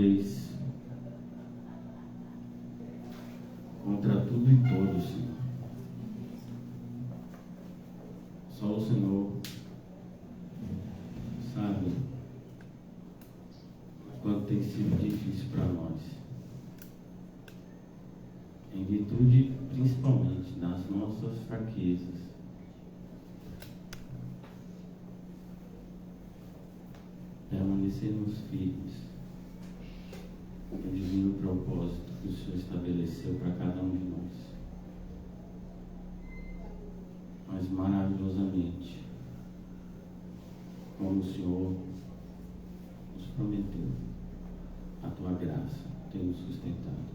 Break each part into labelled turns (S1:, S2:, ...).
S1: vez contra tudo e todos, Senhor. Só o Senhor sabe quanto tem sido difícil para nós, em virtude principalmente das nossas fraquezas. Permanecermos firmes no divino propósito que o Senhor estabeleceu para cada um de nós. Mas maravilhosamente, como o Senhor nos prometeu, a Tua graça tem nos sustentado.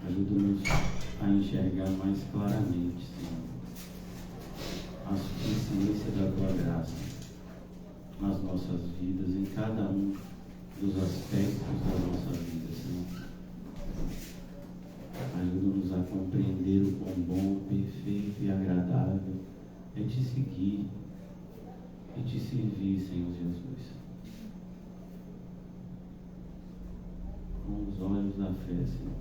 S1: Ajuda-nos a enxergar mais claramente, Senhor, a suficiência da Tua graça nas nossas vidas, em cada um dos aspectos da nossa vida, Senhor. Ajuda-nos a compreender o quão bom, perfeito e agradável é Te seguir e Te servir, Senhor Jesus. Com os olhos da fé, Senhor,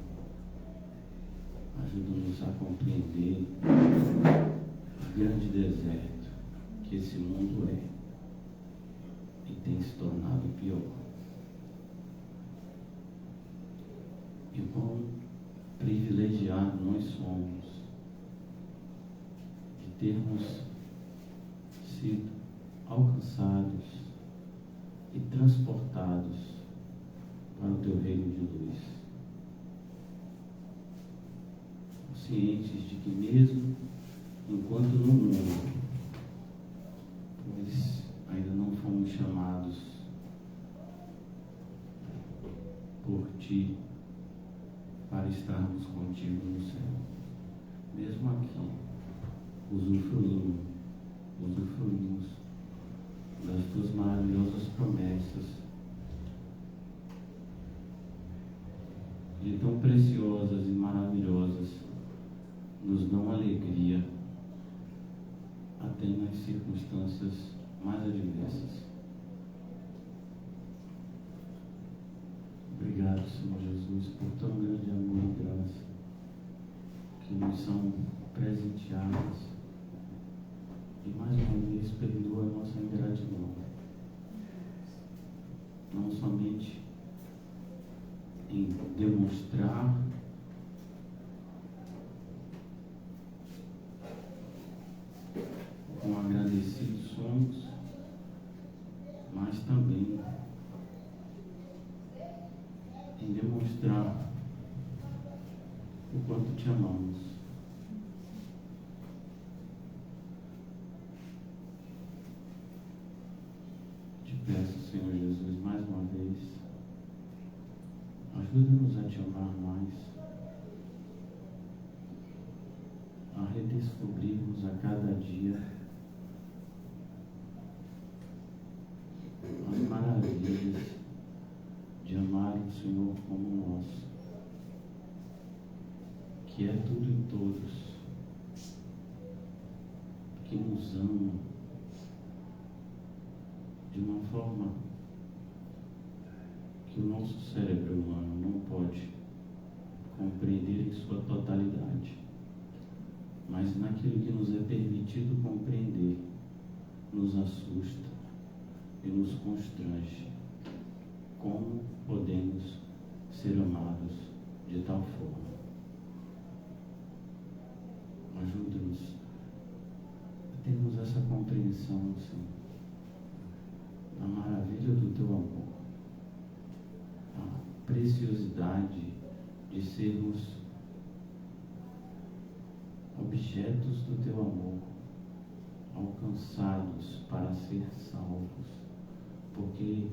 S1: ajuda-nos a compreender o grande deserto que esse mundo é e tem se tornado pior. E o quão privilegiados nós somos de termos sido alcançados e transportados para o Teu reino de luz. Cientes de que mesmo enquanto no mundo, pois ainda não fomos chamados por Ti para estarmos contigo no céu. Mesmo aqui, usufruímos das Tuas maravilhosas promessas, e tão preciosas e maravilhosas, nos dão alegria até nas circunstâncias mais adversas. Obrigado, Senhor Jesus, por tão grande amor e graça que nos são presenteadas. E mais uma vez perdoa a nossa ingratidão, não somente em demonstrar quão agradecidos somos, mas também em demonstrar o quanto Te amamos. Te peço, Senhor Jesus, mais uma vez, ajuda-nos a Te amar mais, a redescobrirmos a cada dia as maravilhas de amar o Senhor como nós, que é tudo em todos, que nos ama de uma forma que o nosso cérebro humano não pode compreender em sua totalidade, mas naquilo que nos é permitido compreender, nos assusta e nos constrange. Como podemos ser amados de tal forma? Ajuda-nos a termos essa compreensão, Senhor, da maravilha do Teu amor, a preciosidade de sermos objetos do Teu amor, alcançados para ser salvos, porque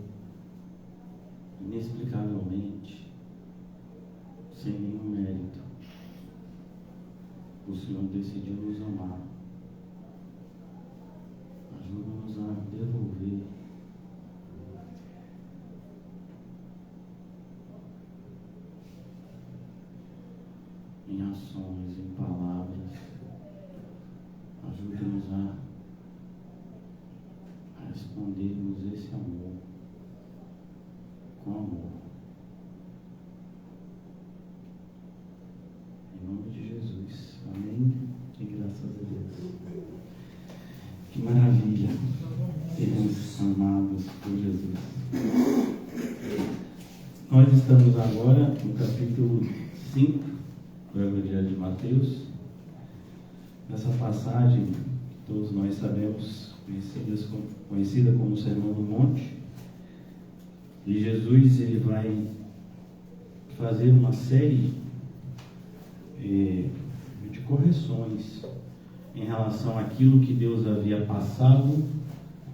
S1: inexplicavelmente, sem nenhum mérito, o Senhor decidiu nos amar. Ajuda-nos a devolver em ações, em palavras. Ajuda-nos a respondermos esse amor com Nós estamos agora no capítulo 5 do Evangelho de Mateus. Nessa passagem, que todos nós sabemos, conhecida como Sermão do Monte, e Jesus ele vai fazer uma série de correções em relação àquilo que Deus havia passado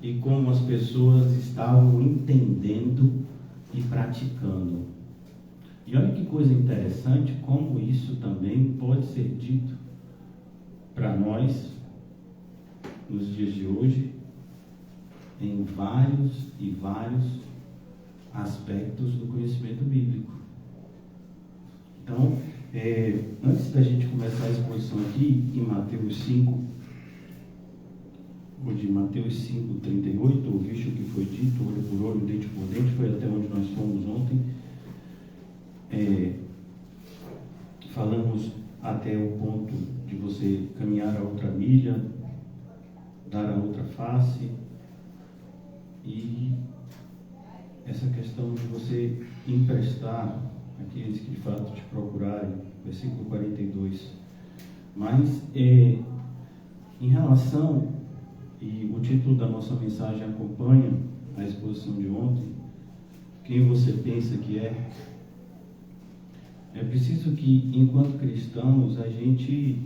S1: e como as pessoas estavam entendendo e praticando. E olha que coisa interessante, como isso também pode ser dito para nós nos dias de hoje, em vários e vários aspectos do conhecimento bíblico. Então, antes da gente começar a exposição aqui, em Mateus 5, ou de Mateus 5, 38, ouviste o que foi dito, olho por olho, dente por dente, foi até onde nós fomos ontem. Falamos até o ponto de você caminhar a outra milha, dar a outra face, e essa questão de você emprestar aqueles que de fato te procurarem, versículo 42. Mas em relação, e o título da nossa mensagem acompanha a exposição de ontem, quem você pensa que é? É preciso que, enquanto cristãos, a gente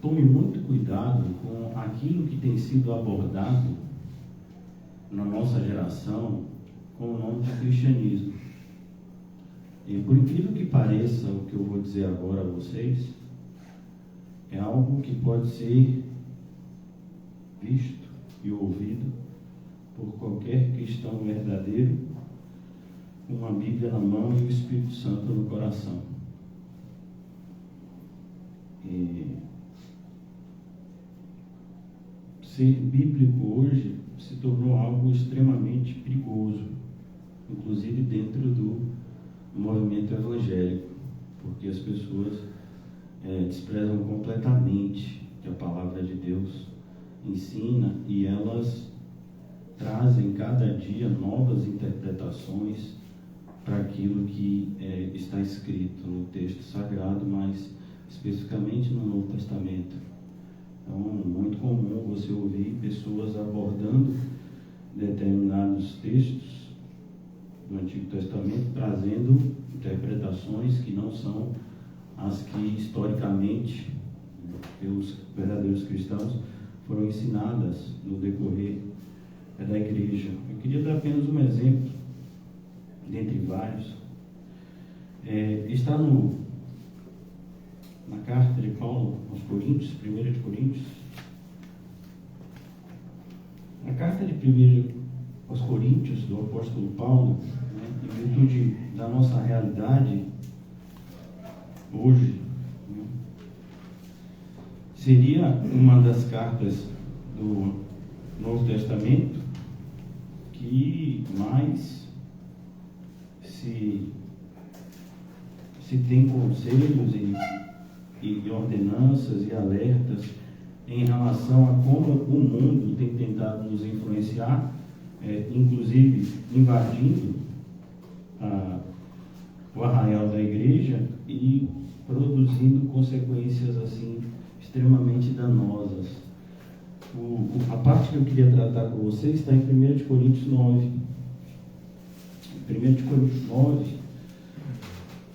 S1: tome muito cuidado com aquilo que tem sido abordado na nossa geração com o nome de cristianismo. E por incrível que pareça, o que eu vou dizer agora a vocês é algo que pode ser visto e ouvido por qualquer cristão verdadeiro, com uma Bíblia na mão e o Espírito Santo no coração. Ser bíblico hoje se tornou algo extremamente perigoso, inclusive dentro do movimento evangélico, porque as pessoas desprezam completamente o que a palavra de Deus ensina e elas trazem cada dia novas interpretações para aquilo que está escrito no texto sagrado, mas especificamente no Novo Testamento. Então, é muito comum você ouvir pessoas abordando determinados textos do Antigo Testamento, trazendo interpretações que não são as que historicamente pelos verdadeiros cristãos foram ensinadas no decorrer da igreja. Eu queria dar apenas um exemplo, dentre vários. Está na carta de Paulo aos Coríntios, 1 de Coríntios. Na carta de 1 aos Coríntios, do apóstolo Paulo, em virtude da nossa realidade hoje, seria uma das cartas do Novo Testamento que mais se tem conselhos e ordenanças e alertas em relação a como o mundo tem tentado nos influenciar, inclusive invadindo o arraial da igreja e produzindo consequências assim extremamente danosas. A parte que eu queria tratar com vocês está em 1 de Coríntios 9. Em 1 de Coríntios 9,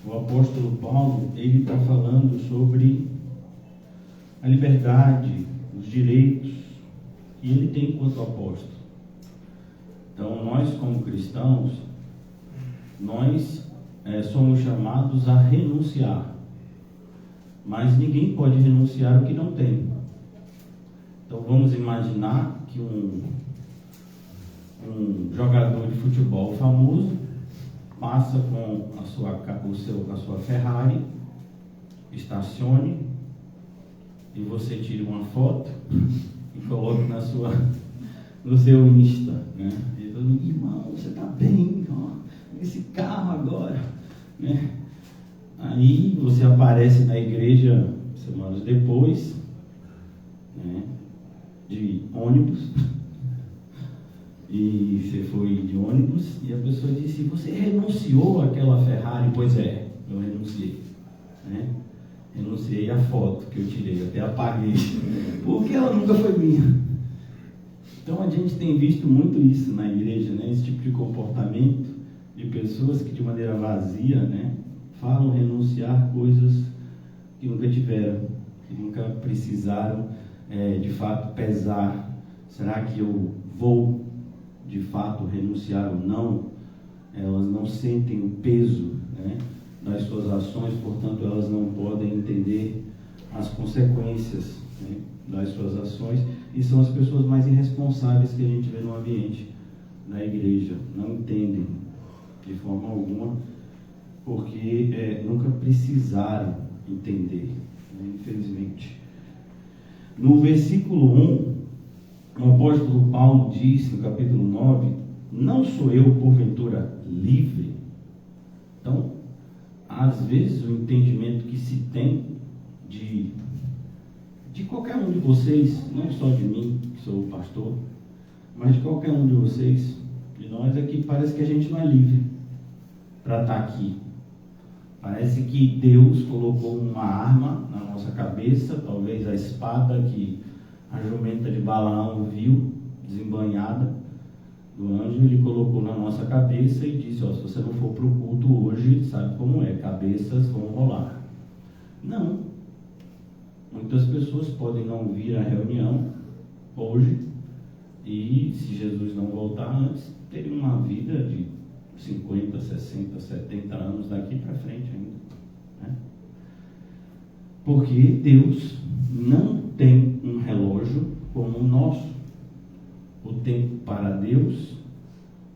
S1: o apóstolo Paulo, ele está falando sobre a liberdade, os direitos que ele tem enquanto apóstolo. Então, nós como cristãos, nós somos chamados a renunciar, mas ninguém pode renunciar o que não tem. Então, vamos imaginar que um jogador de futebol famoso passa com a sua Ferrari, estacione e você tira uma foto e coloca no seu Insta, né? E todo mundo, irmão, você está bem, ó, esse carro agora, né? Aí você aparece na igreja semanas depois, né, de ônibus, e você foi de ônibus, e a pessoa disse: você renunciou àquela Ferrari? Pois é, eu renunciei, né? Renunciei à foto que eu tirei, até apaguei, porque ela nunca foi minha. Então a gente tem visto muito isso na igreja, né? Esse tipo de comportamento de pessoas que de maneira vazia, né, falam renunciar coisas que nunca tiveram, que nunca precisaram de fato pesar. Será que eu vou de fato renunciar ou não? Elas não sentem o peso, né, das suas ações, portanto elas não podem entender as consequências, né, das suas ações, e são as pessoas mais irresponsáveis que a gente vê no ambiente da igreja. Não entendem de forma alguma, porque nunca precisaram entender, né, infelizmente. No versículo 1, o apóstolo Paulo diz, no capítulo 9, não sou eu porventura livre? Então, às vezes o entendimento que se tem de qualquer um de vocês, não só de mim, que sou o pastor, mas de qualquer um de vocês, de nós, é que parece que a gente não é livre para estar aqui. Parece que Deus colocou uma arma na nossa cabeça, talvez a espada que a jumenta de Balaão viu, desembanhada do anjo, ele colocou na nossa cabeça e disse: se você não for para o culto hoje, sabe como é, cabeças vão rolar. Não. Muitas pessoas podem não vir à reunião hoje e, se Jesus não voltar antes, terem uma vida de 50, 60, 70 anos daqui para frente ainda, né? Porque Deus não tem um relógio como o nosso. O tempo para Deus,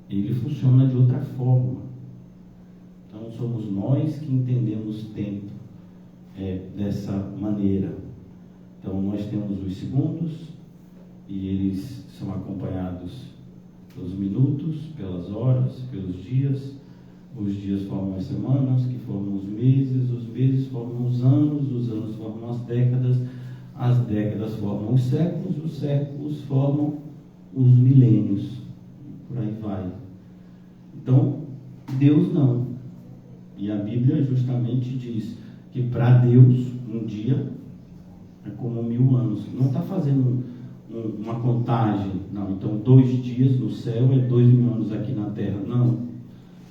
S1: ele funciona de outra forma. Então somos nós que entendemos tempo dessa maneira. Então nós temos os segundos, e eles são acompanhados pelos minutos, pelas horas, pelos dias. Os dias formam as semanas, que formam os meses formam os anos formam as décadas formam os séculos formam os milênios, por aí vai. Então, Deus não. E a Bíblia justamente diz que para Deus, um dia é como 1000 anos. Não está fazendo uma contagem, não. Então, 2 dias no céu é 2000 anos aqui na terra. Não.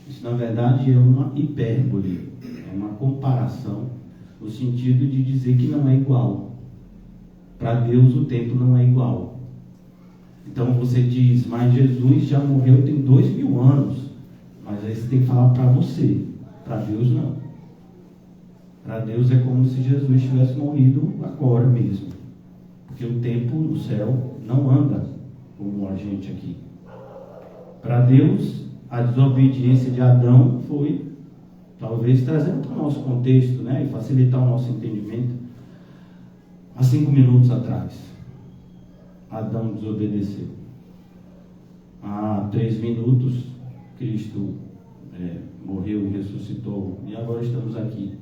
S1: Isso, na verdade, é uma hipérbole, é uma comparação, no sentido de dizer que não é igual. Para Deus, o tempo não é igual. Então você diz: mas Jesus já morreu tem 2000 anos. Mas aí você tem que falar para você. Para Deus, não. Para Deus é como se Jesus tivesse morrido agora mesmo. Porque o tempo no céu não anda como a gente aqui. Para Deus, a desobediência de Adão foi, talvez trazendo para o nosso contexto, né, e facilitar o nosso entendimento, há 5 minutos atrás. Adão desobedeceu. Há 3 minutos, Cristo morreu e ressuscitou, e agora estamos aqui.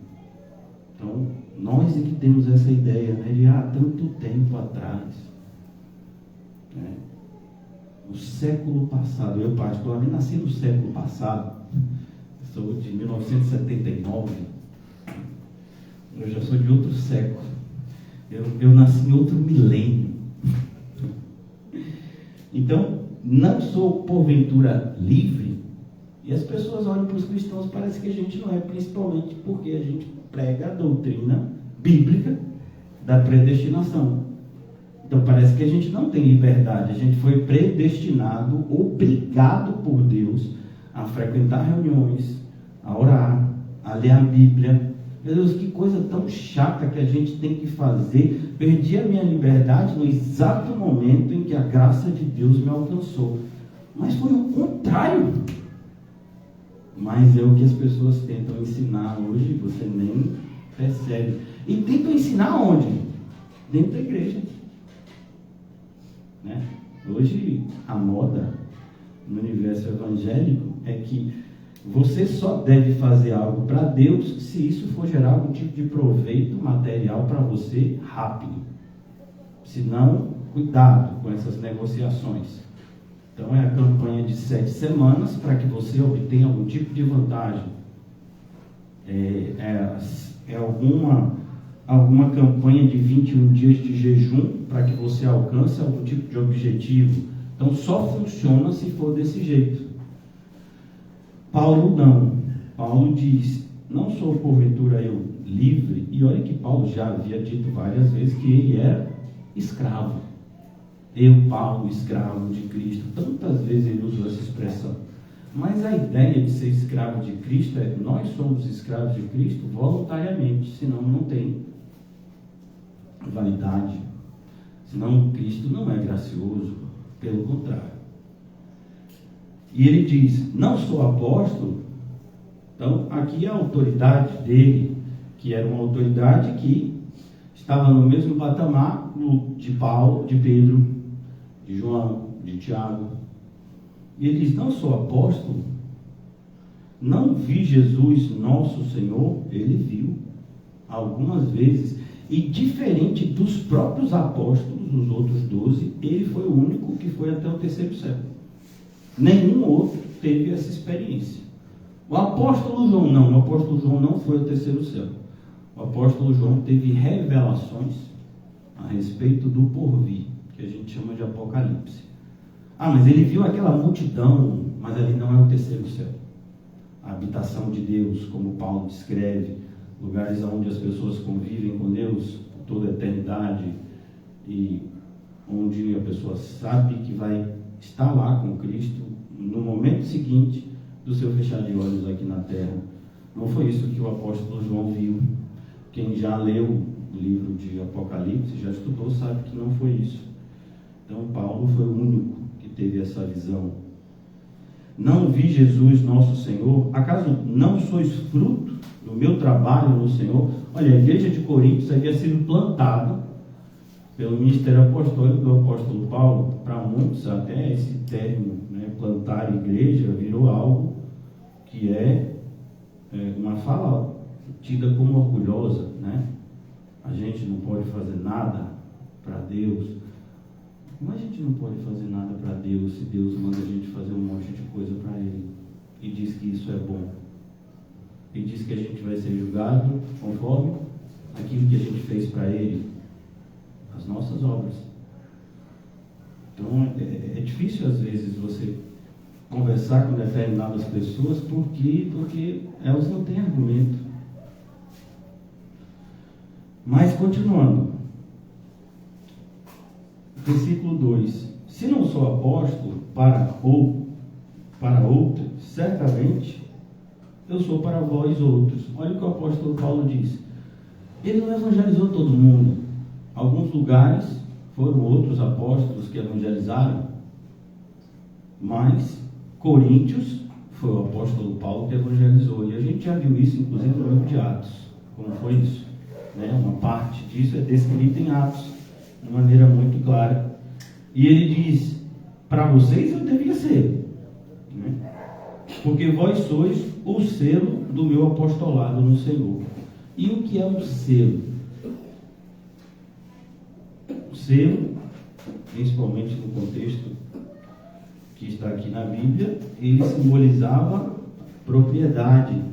S1: Então, nós é que temos essa ideia, né, de tanto tempo atrás, né? O século passado. Eu, pastor, nasci no século passado, sou de 1979, eu já sou de outro século, eu nasci em outro milênio. Então, não sou porventura livre? E as pessoas olham para os cristãos, parece que a gente não é, principalmente porque a gente prega a doutrina bíblica da predestinação. Então parece que a gente não tem liberdade. A gente foi predestinado, obrigado por Deus a frequentar reuniões, a orar, a ler a Bíblia. Meu Deus, que coisa tão chata que a gente tem que fazer. Perdi a minha liberdade no exato momento em que a graça de Deus me alcançou. Mas foi o contrário. Mas é o que as pessoas tentam ensinar hoje, você nem percebe. E tentam ensinar onde? Dentro da igreja, né? Hoje a moda no universo evangélico é que você só deve fazer algo para Deus se isso for gerar algum tipo de proveito material para você rápido. Se não, cuidado com essas negociações. Então é a campanha de 7 semanas para que você obtenha algum tipo de vantagem. É alguma campanha de 21 dias de jejum para que você alcance algum tipo de objetivo. Então só funciona se for desse jeito. Paulo não. Paulo diz: não sou porventura eu livre? E olha que Paulo já havia dito várias vezes que ele era escravo. Eu, Paulo, escravo de Cristo. Tantas vezes ele usou essa expressão. Mas a ideia de ser escravo de Cristo é: nós somos escravos de Cristo voluntariamente, senão não tem validade. Senão Cristo não é gracioso, pelo contrário. E ele diz: não sou apóstolo. Então aqui a autoridade dele, que era uma autoridade que estava no mesmo patamar de Paulo, de Pedro, de João, de Tiago. E ele diz: não sou apóstolo, não vi Jesus nosso Senhor. Ele viu algumas vezes, e diferente dos próprios apóstolos, os outros 12, ele foi o único que foi até o terceiro céu. Nenhum outro teve essa experiência. O apóstolo João não foi ao terceiro céu. O apóstolo João teve revelações a respeito do porvir, que a gente chama de Apocalipse. Mas ele viu aquela multidão, mas ali não é o terceiro céu. A habitação de Deus, como Paulo descreve, lugares onde as pessoas convivem com Deus por toda a eternidade, e onde a pessoa sabe que vai estar lá com Cristo no momento seguinte do seu fechar de olhos aqui na terra. Não foi isso que o apóstolo João viu. Quem já leu o livro de Apocalipse, já estudou, sabe que não foi isso. Então Paulo foi o único que teve essa visão. Não vi Jesus nosso Senhor? Acaso não sois fruto do meu trabalho no Senhor? Olha, a igreja de Coríntios havia sido plantada pelo ministério apostólico do apóstolo Paulo. Para muitos, até esse termo, plantar igreja, virou algo que é uma fala tida como orgulhosa, A gente não pode fazer nada para Deus. Mas a gente não pode fazer nada para Deus se Deus manda a gente fazer um monte de coisa para Ele e diz que isso é bom. E diz que a gente vai ser julgado conforme aquilo que a gente fez para Ele, as nossas obras. Então é difícil às vezes você conversar com determinadas pessoas porque elas não têm argumento. Mas continuando, versículo 2: se não sou apóstolo para outro, certamente eu sou para vós outros. Olha o que o apóstolo Paulo diz. Ele não evangelizou todo mundo. Alguns lugares foram outros apóstolos que evangelizaram, mas Coríntios foi o apóstolo Paulo que evangelizou. E a gente já viu isso, inclusive, no livro de Atos. Como foi isso? Uma parte disso é descrita em Atos, de maneira muito clara. E ele diz: para vocês eu devia ser, porque vós sois o selo do meu apostolado no Senhor. E o que é um selo? O selo, principalmente no contexto que está aqui na Bíblia, ele simbolizava propriedade.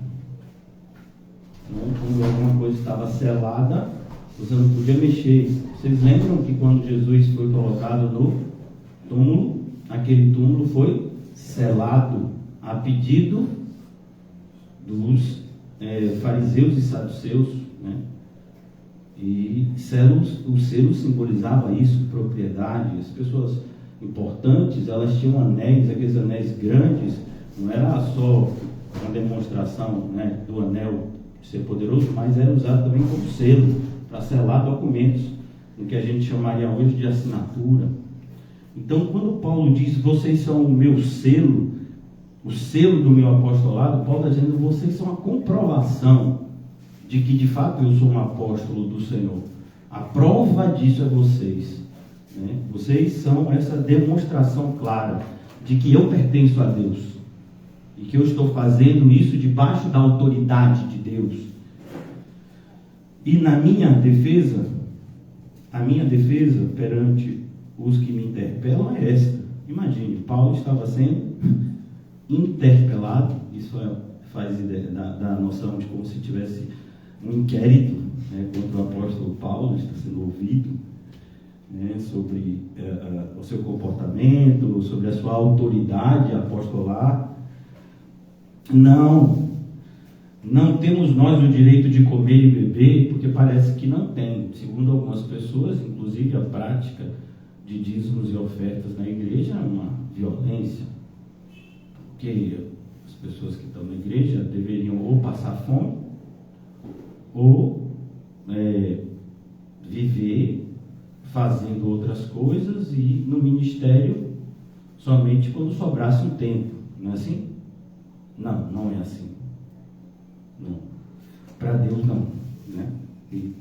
S1: Quando alguma coisa estava selada, você não podia mexer. Vocês lembram que quando Jesus foi colocado no túmulo, aquele túmulo foi selado a pedido dos fariseus e saduceus, E o selo simbolizava isso, propriedade. As pessoas importantes, elas tinham anéis, aqueles anéis grandes, não era só uma demonstração do anel ser poderoso, mas era usado também como selo para selar documentos, o que a gente chamaria hoje de assinatura. Então, quando Paulo diz: vocês são o meu selo, o selo do meu apostolado, Paulo está dizendo: vocês são a comprovação de que de fato eu sou um apóstolo do Senhor. A prova disso é vocês. Vocês são essa demonstração clara de que eu pertenço a Deus e que eu estou fazendo isso debaixo da autoridade de Deus. E na minha defesa, a minha defesa perante os que me interpelam é esta: Imagine, Paulo estava sendo interpelado, isso faz ideia da noção de como se tivesse um inquérito, né, contra o apóstolo Paulo, está sendo ouvido, né, sobre o seu comportamento, sobre a sua autoridade apostolar. Não temos nós o direito de comer e beber, porque parece que não tem. Segundo algumas pessoas, inclusive a prática de dízimos e ofertas na igreja é uma violência, porque as pessoas que estão na igreja deveriam ou passar fome, ou viver fazendo outras coisas e no ministério somente quando sobrasse um tempo. Não é assim? Não é assim. Não. Para Deus não. Né? E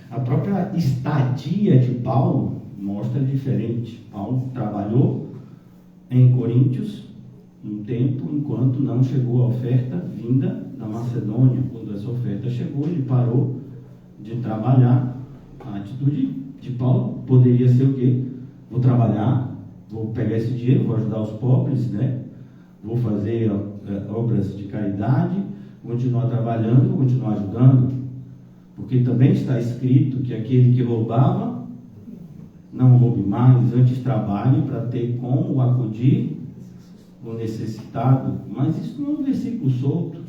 S1: a própria estadia de Paulo mostra diferente. Paulo trabalhou em Coríntios um tempo, enquanto não chegou a oferta vinda da Macedônia. Quando essa oferta chegou, ele parou de trabalhar. A atitude de Paulo poderia ser o quê? Vou trabalhar, vou pegar esse dinheiro, vou ajudar os pobres, né? Vou fazer obras de caridade, continuar trabalhando, vou continuar ajudando. Porque também está escrito que aquele que roubava, não roube mais, antes trabalhe para ter como acudir o necessitado. Mas isso não é um versículo solto,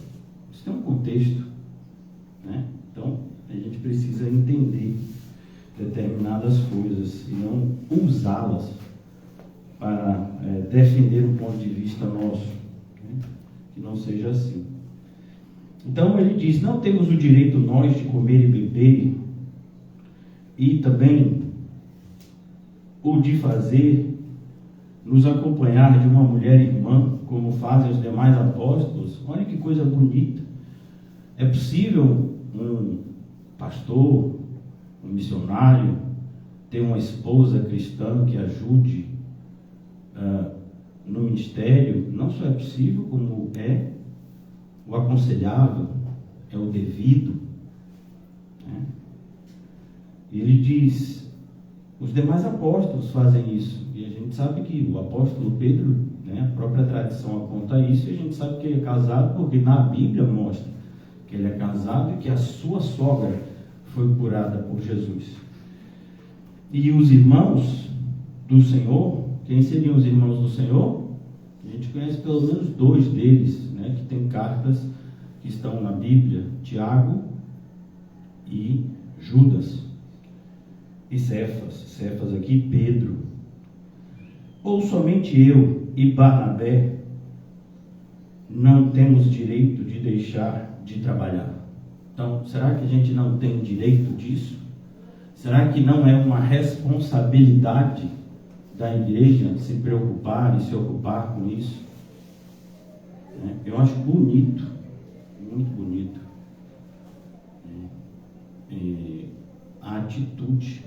S1: isso tem um contexto, né? Então a gente precisa entender determinadas coisas e não usá-las para defender um ponto de vista nosso, né? Que não seja assim. Então ele diz: não temos o direito nós de comer e beber, e também o de fazer, nos acompanhar de uma mulher irmã, como fazem os demais apóstolos. Olha que coisa bonita. É possível um pastor, um missionário, ter uma esposa cristã que ajude no ministério? Não só é possível, como é o aconselhável, é o devido, né? E ele diz: os demais apóstolos fazem isso, e a gente sabe que o apóstolo Pedro, né, a própria tradição aponta isso, e a gente sabe que ele é casado porque na Bíblia mostra que ele é casado e que a sua sogra foi curada por Jesus. E os irmãos do Senhor, quem seriam os irmãos do Senhor? A gente conhece pelo menos 2 deles, né, que tem cartas que estão na Bíblia: Tiago e Judas. E Cefas aqui, Pedro. Ou somente eu e Barnabé não temos direito de deixar de trabalhar? Então, será que a gente não tem direito disso? Será que não é uma responsabilidade da igreja se preocupar e se ocupar com isso? Eu acho bonito, muito bonito, a atitude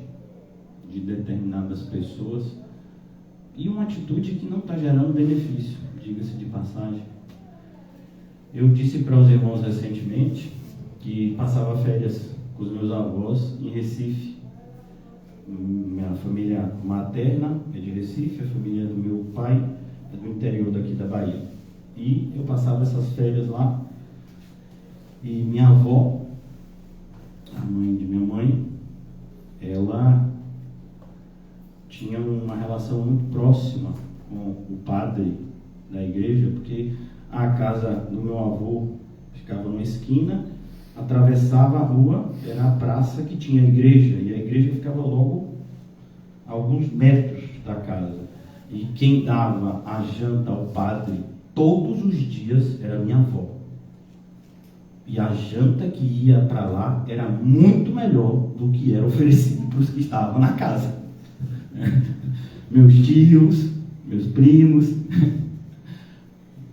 S1: de determinadas pessoas, e uma atitude que não está gerando benefício, diga-se de passagem. Eu disse para os irmãos recentemente que passava férias com os meus avós em Recife. Minha família materna é de Recife, a família do meu pai é do interior daqui da Bahia. E eu passava essas férias lá, e minha avó, a mãe de minha mãe, ela tinha uma relação muito próxima com o padre da igreja, porque a casa do meu avô ficava numa esquina, atravessava a rua, era a praça que tinha a igreja, e a igreja ficava logo a alguns metros da casa. E quem dava a janta ao padre todos os dias era minha avó. E a janta que ia para lá era muito melhor do que era oferecido para os que estavam na casa. Meus tios, meus primos.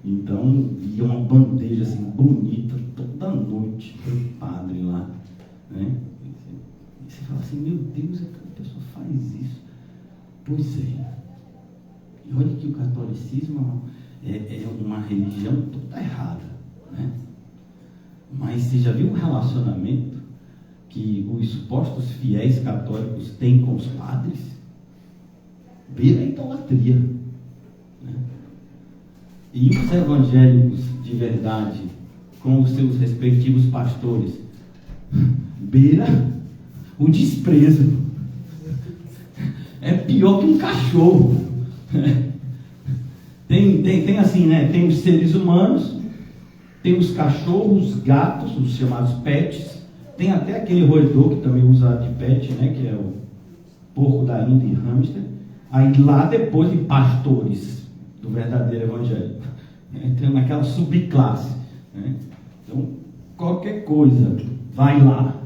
S1: Então, ia uma bandeja assim bonita toda noite para o padre lá, né? E você fala assim: meu Deus, a pessoa faz isso. Pois é. E olha que o catolicismo é uma religião toda errada, né? Mas você já viu o relacionamento que os supostos fiéis católicos têm com os padres? Beira a idolatria. E os evangélicos de verdade, com os seus respectivos pastores, beira o desprezo. É pior que um cachorro. Tem assim, né? Tem os seres humanos, tem os cachorros, os gatos, os chamados pets, tem até aquele roedor que também usa de pet, né? Que é o porco da Índia e hamster. Aí lá depois de pastores do verdadeiro evangelho, entrando naquela subclasse, né? Então qualquer coisa vai lá,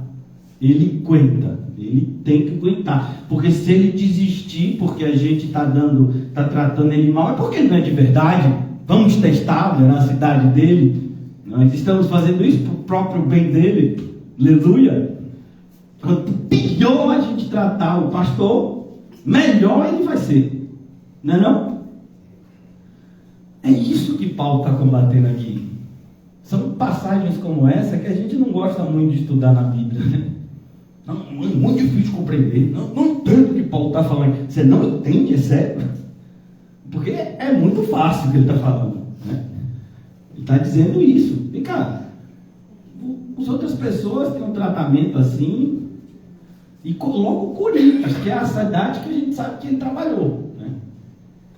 S1: ele aguenta, ele tem que aguentar, porque se ele desistir porque a gente está tratando ele mal, é porque não é de verdade. Vamos testar a veracidade dele. Nós estamos fazendo isso para o próprio bem dele. Aleluia. Quanto pior a gente tratar o pastor, melhor ele vai ser. Não é não? É isso que Paulo está combatendo aqui. São passagens como essa que a gente não gosta muito de estudar na Bíblia, né? Não, é muito difícil de compreender. Não entendo o que Paulo está falando. Você não entende, é sério? Porque é muito fácil o que ele está falando, né? Ele está dizendo isso. E cara, as outras pessoas têm um tratamento assim e colocam o Coríntios, que é a cidade que a gente sabe que ele trabalhou, né?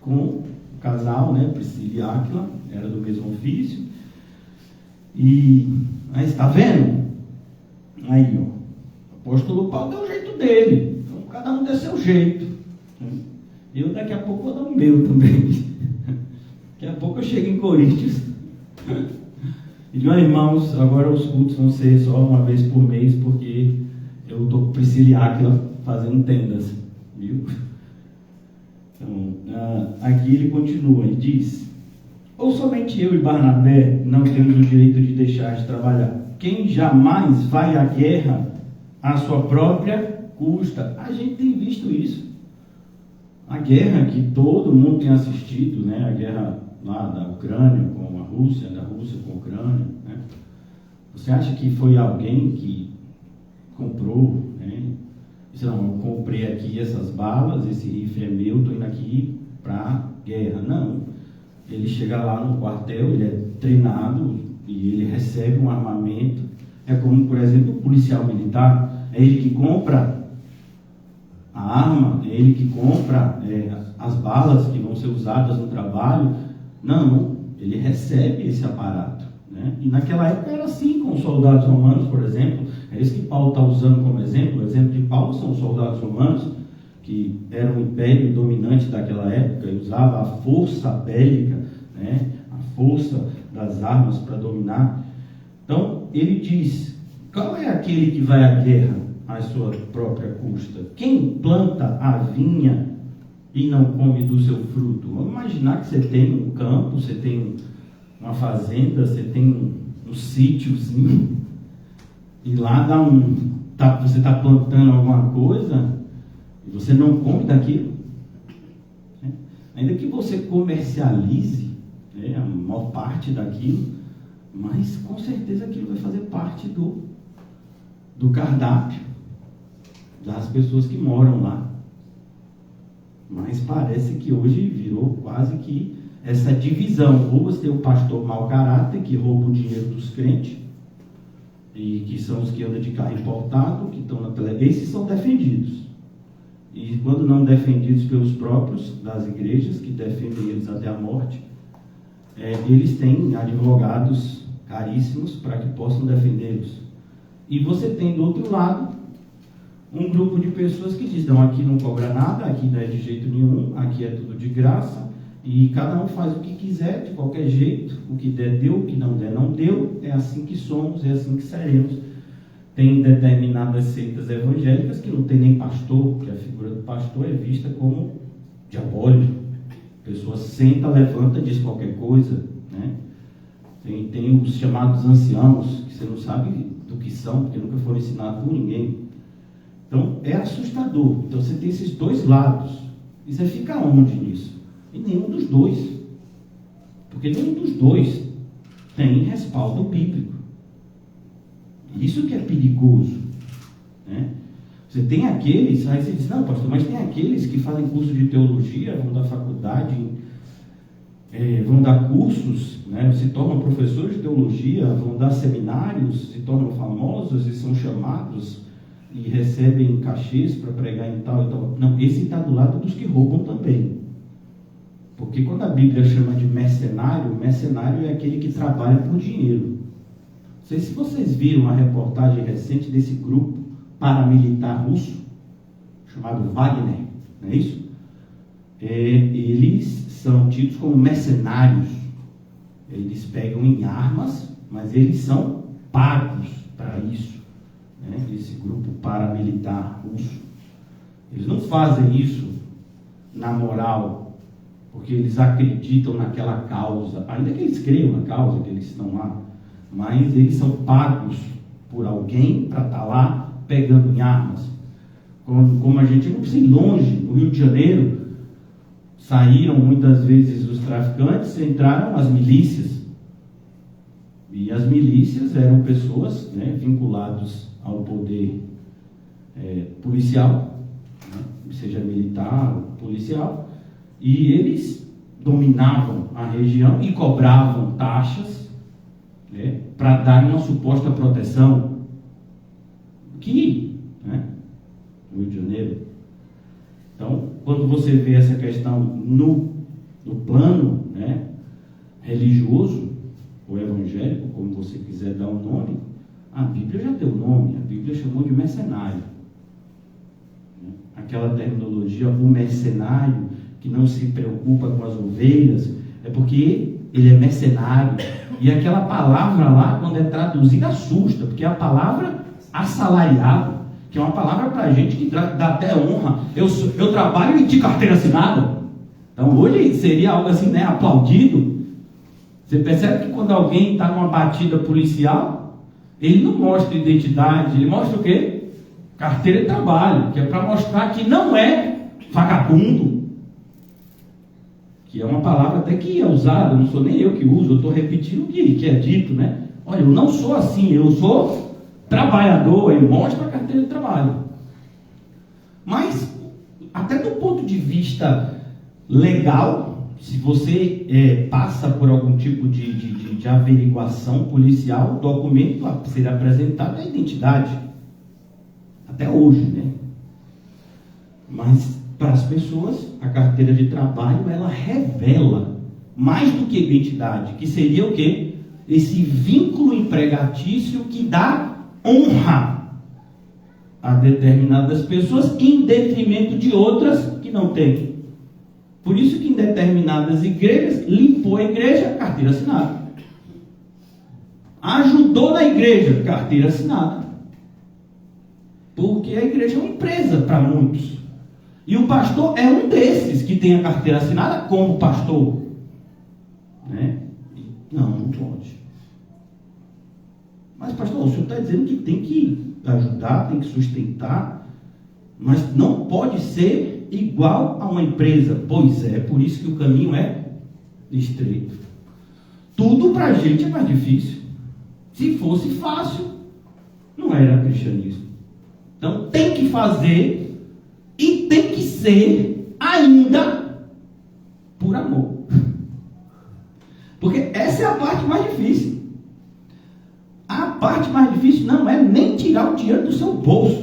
S1: Com o casal, né? Priscila e Áquila, era do mesmo ofício. E aí está vendo? Aí, ó, o apóstolo Paulo deu o jeito dele. Então cada um deu seu jeito. Eu daqui a pouco vou dar o meu também. Daqui a pouco eu chego em Coríntios. Então, irmãos, agora os cultos vão ser só uma vez por mês, porque eu estou com Priscila e Áquila fazendo tendas, viu? Então, aqui ele continua e diz: ou somente eu e Barnabé não temos o direito de deixar de trabalhar? Quem jamais vai à guerra à sua própria custa? A gente tem visto isso. A guerra que todo mundo tem assistido, né? A guerra lá da Ucrânia com a Rússia, da Rússia com a Ucrânia, né? Você acha que foi alguém que comprou, né? Disse, não, eu comprei aqui essas balas, esse rifle é meu, estou indo aqui para guerra. Não. Ele chega lá no quartel, ele é treinado e ele recebe um armamento. É como, por exemplo, o policial militar, é ele que compra a arma, é ele que compra as balas que vão ser usadas no trabalho. Não, ele recebe esse aparato, né? E naquela época era assim com os soldados romanos, por exemplo. É isso que Paulo está usando como exemplo. O exemplo de Paulo são os soldados romanos, que era o império dominante daquela época e usava a força bélica, né? A força das armas para dominar. Então, ele diz: qual é aquele que vai à guerra à sua própria custa? Quem planta a vinha e não come do seu fruto? Vamos imaginar que você tem um campo, você tem uma fazenda, você tem um sítiozinho, e lá você está plantando alguma coisa e você não come daquilo, né? Ainda que você comercialize, né, a maior parte daquilo, mas com certeza aquilo vai fazer parte do cardápio das pessoas que moram lá. Mas parece que hoje virou quase que essa divisão. Ou você tem o pastor mau caráter, que rouba o dinheiro dos crentes, e que são os que andam de carro importado, que estão na televisão. Esses são defendidos. E quando não defendidos pelos próprios das igrejas, que defendem eles até a morte, eles têm advogados caríssimos para que possam defendê-los. E você tem do outro lado um grupo de pessoas que dizem: não, aqui não cobra nada, aqui não é de jeito nenhum, aqui é tudo de graça, e cada um faz o que quiser, de qualquer jeito, o que der deu, o que não der não deu, é assim que somos, é assim que seremos. Tem determinadas seitas evangélicas que não tem nem pastor, porque a figura do pastor é vista como diabólica. A pessoa senta, levanta, diz qualquer coisa, né? Tem os chamados anciãos, que você não sabe do que são, porque nunca foram ensinados por ninguém. Então, é assustador. Então, você tem esses dois lados. E você fica onde nisso? Em nenhum dos dois. Porque nenhum dos dois tem respaldo bíblico. Isso que é perigoso, né? Você tem aqueles, aí você diz: não, pastor, mas tem aqueles que fazem curso de teologia, vão da faculdade vão dar cursos, né, se tornam professores de teologia, vão dar seminários, se tornam famosos e são chamados e recebem cachês para pregar em tal e tal. Não, esse está do lado dos que roubam também. Porque quando a Bíblia chama de mercenário, mercenário é aquele que trabalha por dinheiro. Não sei se vocês viram a reportagem recente desse grupo paramilitar russo, chamado Wagner, não é isso? Eles são tidos como mercenários. Eles pegam em armas, mas eles são pagos para isso, né? Esse grupo paramilitar russo. Eles não fazem isso na moral, porque eles acreditam naquela causa, ainda que eles creiam na causa, que eles estão lá, mas eles são pagos por alguém para estar lá pegando em armas. Como a gente não precisa ir longe, no Rio de Janeiro, saíram muitas vezes os traficantes, entraram as milícias. E as milícias eram pessoas, né, vinculadas ao poder policial, né, seja militar ou policial, e eles dominavam a região e cobravam taxas, né, para dar uma suposta proteção. Aqui, né, no Rio de Janeiro. Então, quando você vê essa questão no plano, né, religioso, ou evangélico, como você quiser dar um nome, a Bíblia já deu nome, a Bíblia chamou de mercenário. Aquela terminologia, o mercenário, que não se preocupa com as ovelhas, é porque ele é mercenário. E aquela palavra lá, quando é traduzida, assusta, porque é a palavra assalariado, que é uma palavra para a gente que dá até honra. Eu trabalho de carteira assinada. Então hoje seria algo assim, né, aplaudido. Você percebe que quando alguém está numa batida policial, ele não mostra identidade, ele mostra o quê? Carteira de trabalho, que é para mostrar que não é vagabundo. Que é uma palavra até que é usada, não sou nem eu que uso, eu estou repetindo o que é dito, né? Olha, eu não sou assim, eu sou trabalhador, ele mostra a carteira de trabalho. Mas, até do ponto de vista legal, se você passa por algum tipo de averiguação policial, o documento a ser apresentado é a identidade. Até hoje, né? Mas, para as pessoas, a carteira de trabalho, ela revela mais do que identidade, que seria o quê? Esse vínculo empregatício que dá honra a determinadas pessoas em detrimento de outras que não têm. Por isso que em determinadas igrejas, limpou a igreja, carteira assinada. Ajudou na igreja, carteira assinada. Porque a igreja é uma empresa para muitos. E o pastor é um desses que tem a carteira assinada como pastor. Né? Não pode. Mas pastor, o senhor está dizendo que tem que ajudar, tem que sustentar, mas não pode ser igual a uma empresa. Pois é, por isso que o caminho é estreito. Tudo para a gente é mais difícil. Se fosse fácil, não era cristianismo. Então tem que fazer e tem que ser ainda por amor. Porque essa é a parte mais difícil. A parte mais difícil não é nem tirar o dinheiro do seu bolso.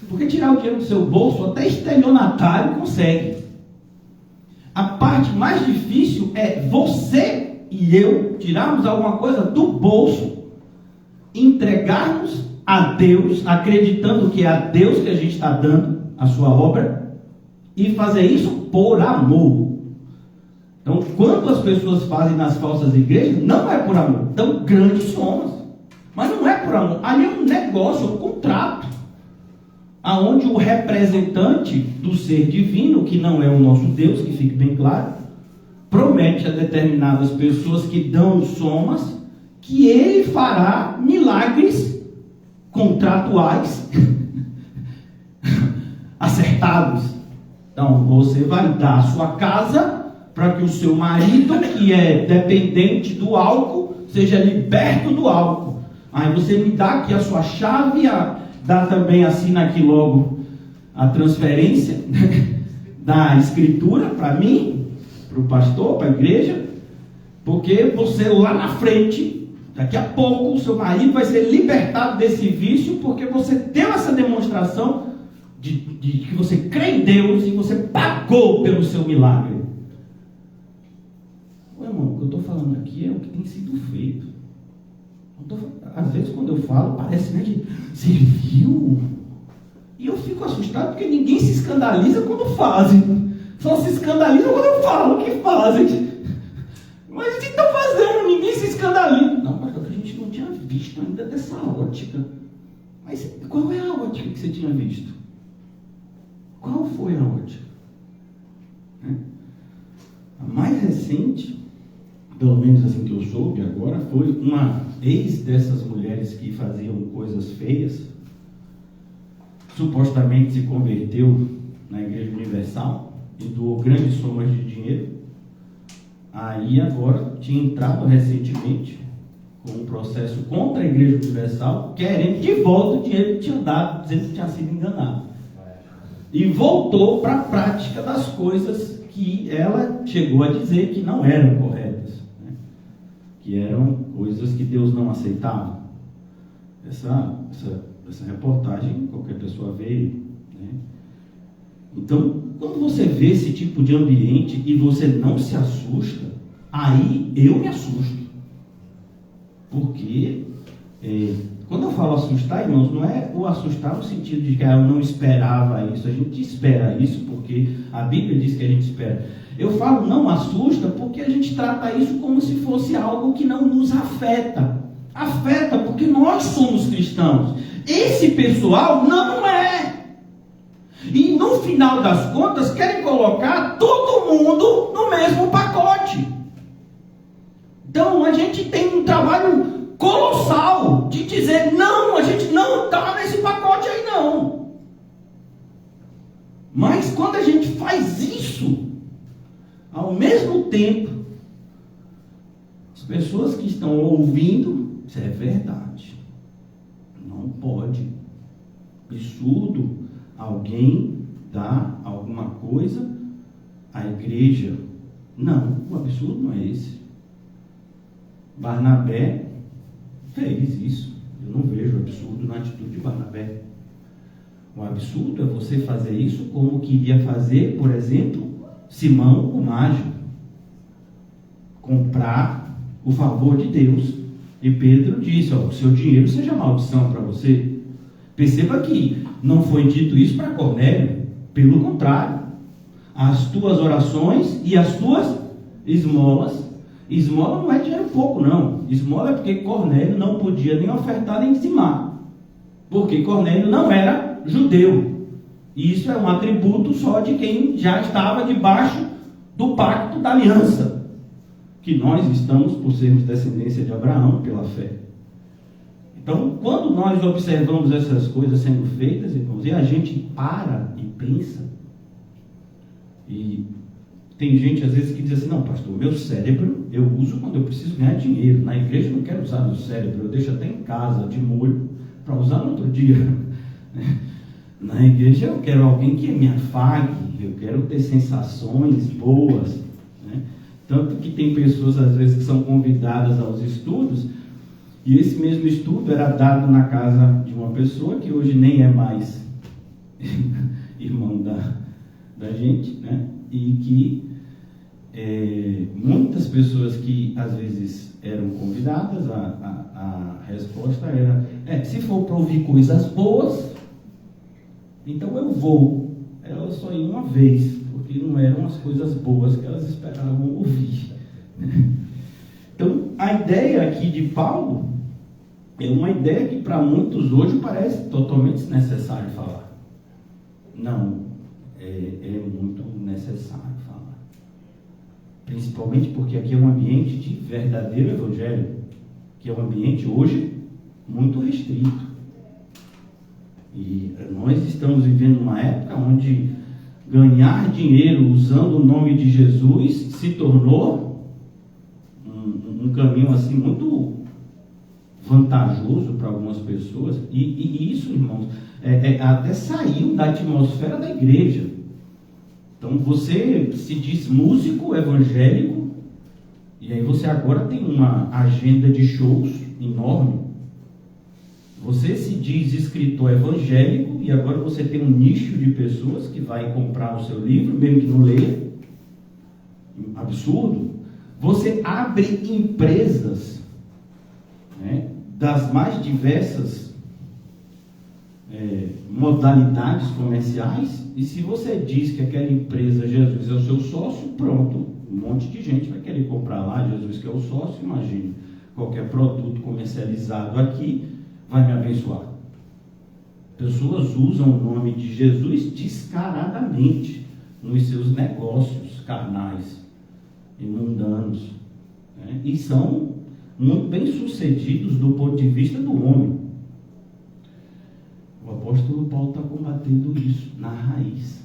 S1: Porque tirar o dinheiro do seu bolso, até estelionatário consegue. A parte mais difícil é você e eu tirarmos alguma coisa do bolso, entregarmos a Deus, acreditando que é a Deus que a gente está dando a sua obra, e fazer isso por amor. Então, quando as pessoas fazem nas falsas igrejas, não é por amor. Então, grandes somos. Mas não é por amor. Ali é um negócio, um contrato, aonde o representante do ser divino, que não é o nosso Deus, que fique bem claro, promete a determinadas pessoas que dão somas, que ele fará milagres contratuais acertados. Então, você vai dar a sua casa para que o seu marido, que é dependente do álcool, seja liberto do álcool. Aí você me dá aqui a sua chave, dá também, assina aqui logo a transferência da escritura para mim, para o pastor, para a igreja, Porque você lá na frente, daqui a pouco, o seu marido vai ser libertado desse vício, porque você deu essa demonstração de que você crê em Deus e você pagou pelo seu milagre. Irmão, o que eu estou falando aqui é o que tem sido feito. Às vezes quando eu falo, parece, né, que você viu? E eu fico assustado porque ninguém se escandaliza quando fazem. Só se escandaliza quando eu falo que fazem. Mas a gente está fazendo, ninguém se escandaliza. Não, mas a gente não tinha visto ainda dessa ótica. Mas qual é a ótica que você tinha visto? Qual foi a ótica? A mais recente, pelo menos assim que eu soube agora, foi uma ex dessas mulheres que faziam coisas feias, supostamente se converteu na Igreja Universal e doou grandes somas de dinheiro. Aí agora tinha entrado recentemente com um processo contra a Igreja Universal, querendo de volta o dinheiro que tinha dado, dizendo que tinha sido enganado. E voltou para a prática das coisas que ela chegou a dizer que não eram corretas, né? Que eram coisas que Deus não aceitava. Essa reportagem qualquer pessoa vê, né? Então, quando você vê esse tipo de ambiente e você não se assusta, aí eu me assusto. Porque quando eu falo assustar, irmãos, não é o assustar no sentido de que eu não esperava isso. A gente espera isso porque a Bíblia diz que a gente espera. Eu falo não assusta porque a gente trata isso como se fosse algo que não nos afeta. Afeta porque nós somos cristãos. Esse pessoal não é. E no final das contas querem colocar todo mundo no mesmo pacote. Então a gente tem um trabalho colossal de dizer não, a gente não está nesse pacote aí não. Mas quando a gente faz isso, ao mesmo tempo, as pessoas que estão ouvindo, isso é verdade. Não pode. Absurdo alguém dar alguma coisa à igreja. Não, o absurdo não é esse. Barnabé fez isso. Eu não vejo absurdo na atitude de Barnabé. O absurdo é você fazer isso como queria fazer, por exemplo, Simão o mágico. Comprar o favor de Deus. E Pedro disse, o seu dinheiro seja maldição para você. Perceba que não foi dito isso para Cornélio. Pelo contrário. As tuas orações e as tuas esmolas. Esmola não é dinheiro pouco, não. Esmola é porque Cornélio não podia nem ofertar nem dizimar. Porque Cornélio não era judeu. E isso é um atributo só de quem já estava debaixo do pacto da aliança. Que nós estamos, por sermos descendência de Abraão, pela fé. Então, quando nós observamos essas coisas sendo feitas, irmãos, e a gente para e pensa, e tem gente às vezes que diz assim, não, pastor, meu cérebro eu uso quando eu preciso ganhar dinheiro. Na igreja eu não quero usar meu cérebro, eu deixo até em casa, de molho, para usar no outro dia. Na igreja eu quero alguém que me afague, eu quero ter sensações boas. Né? Tanto que tem pessoas às vezes que são convidadas aos estudos, e esse mesmo estudo era dado na casa de uma pessoa que hoje nem é mais irmão da gente, né? E que muitas pessoas que às vezes eram convidadas, a resposta era, se for para ouvir coisas boas, então eu vou. Elas só iam uma vez, porque não eram as coisas boas que elas esperavam ouvir. Então, a ideia aqui de Paulo é uma ideia que para muitos hoje parece totalmente desnecessário falar. Não, é muito necessário falar. Principalmente porque aqui é um ambiente de verdadeiro evangelho, que é um ambiente hoje muito restrito. E nós estamos vivendo uma época onde ganhar dinheiro usando o nome de Jesus se tornou um caminho assim muito vantajoso para algumas pessoas, e isso, irmãos, até saiu da atmosfera da igreja. Então você se diz músico evangélico, E aí você agora tem uma agenda de shows enorme. Você se diz escritor evangélico e agora você tem um nicho de pessoas que vai comprar o seu livro, mesmo que não leia. Absurdo. Você abre empresas, né, das mais diversas modalidades comerciais, e se você diz que aquela empresa, Jesus é o seu sócio, pronto, um monte de gente vai querer comprar lá, Jesus que é o sócio, imagine, qualquer produto comercializado aqui vai me abençoar. Pessoas usam o nome de Jesus descaradamente nos seus negócios carnais e mundanos, né? E são muito bem sucedidos do ponto de vista do homem. O apóstolo Paulo está combatendo isso na raiz.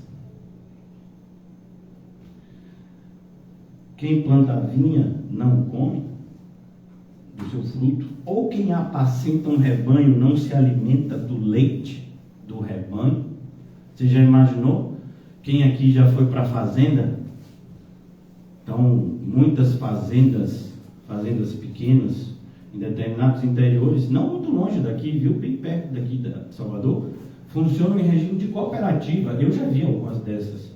S1: Quem planta a vinha não come do seu fruto, ou quem apacenta um rebanho não se alimenta do leite do rebanho. Você já imaginou? Quem aqui já foi para a fazenda? Então, muitas fazendas pequenas, em determinados interiores, não muito longe daqui, viu? Bem perto daqui de Salvador, funcionam em regime de cooperativa. Eu já vi algumas dessas.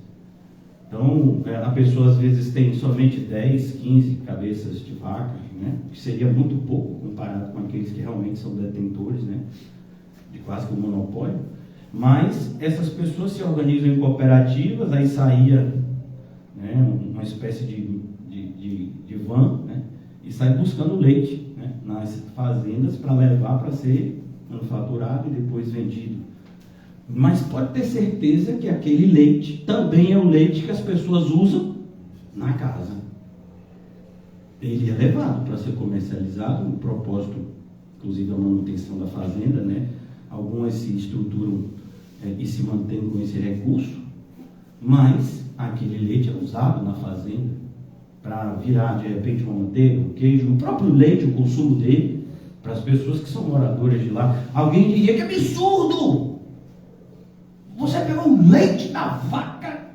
S1: Então, a pessoa às vezes tem somente 10, 15 cabeças de vaca, né? Que seria muito pouco comparado com aqueles que realmente são detentores, né? De quase que um monopólio. Mas essas pessoas se organizam em cooperativas, aí saía, né, uma espécie de van, né? E sai buscando leite, né, nas fazendas para levar para ser manufaturado e depois vendido. Mas pode ter certeza que aquele leite também é o leite que as pessoas usam na casa. Ele é levado para ser comercializado, no propósito, inclusive, da manutenção da fazenda, né? Algumas se estruturam e se mantêm com esse recurso, mas aquele leite é usado na fazenda para virar, de repente, uma manteiga, um queijo, o próprio leite, o consumo dele, para as pessoas que são moradoras de lá. Alguém diria que absurdo! Você pegou o leite da vaca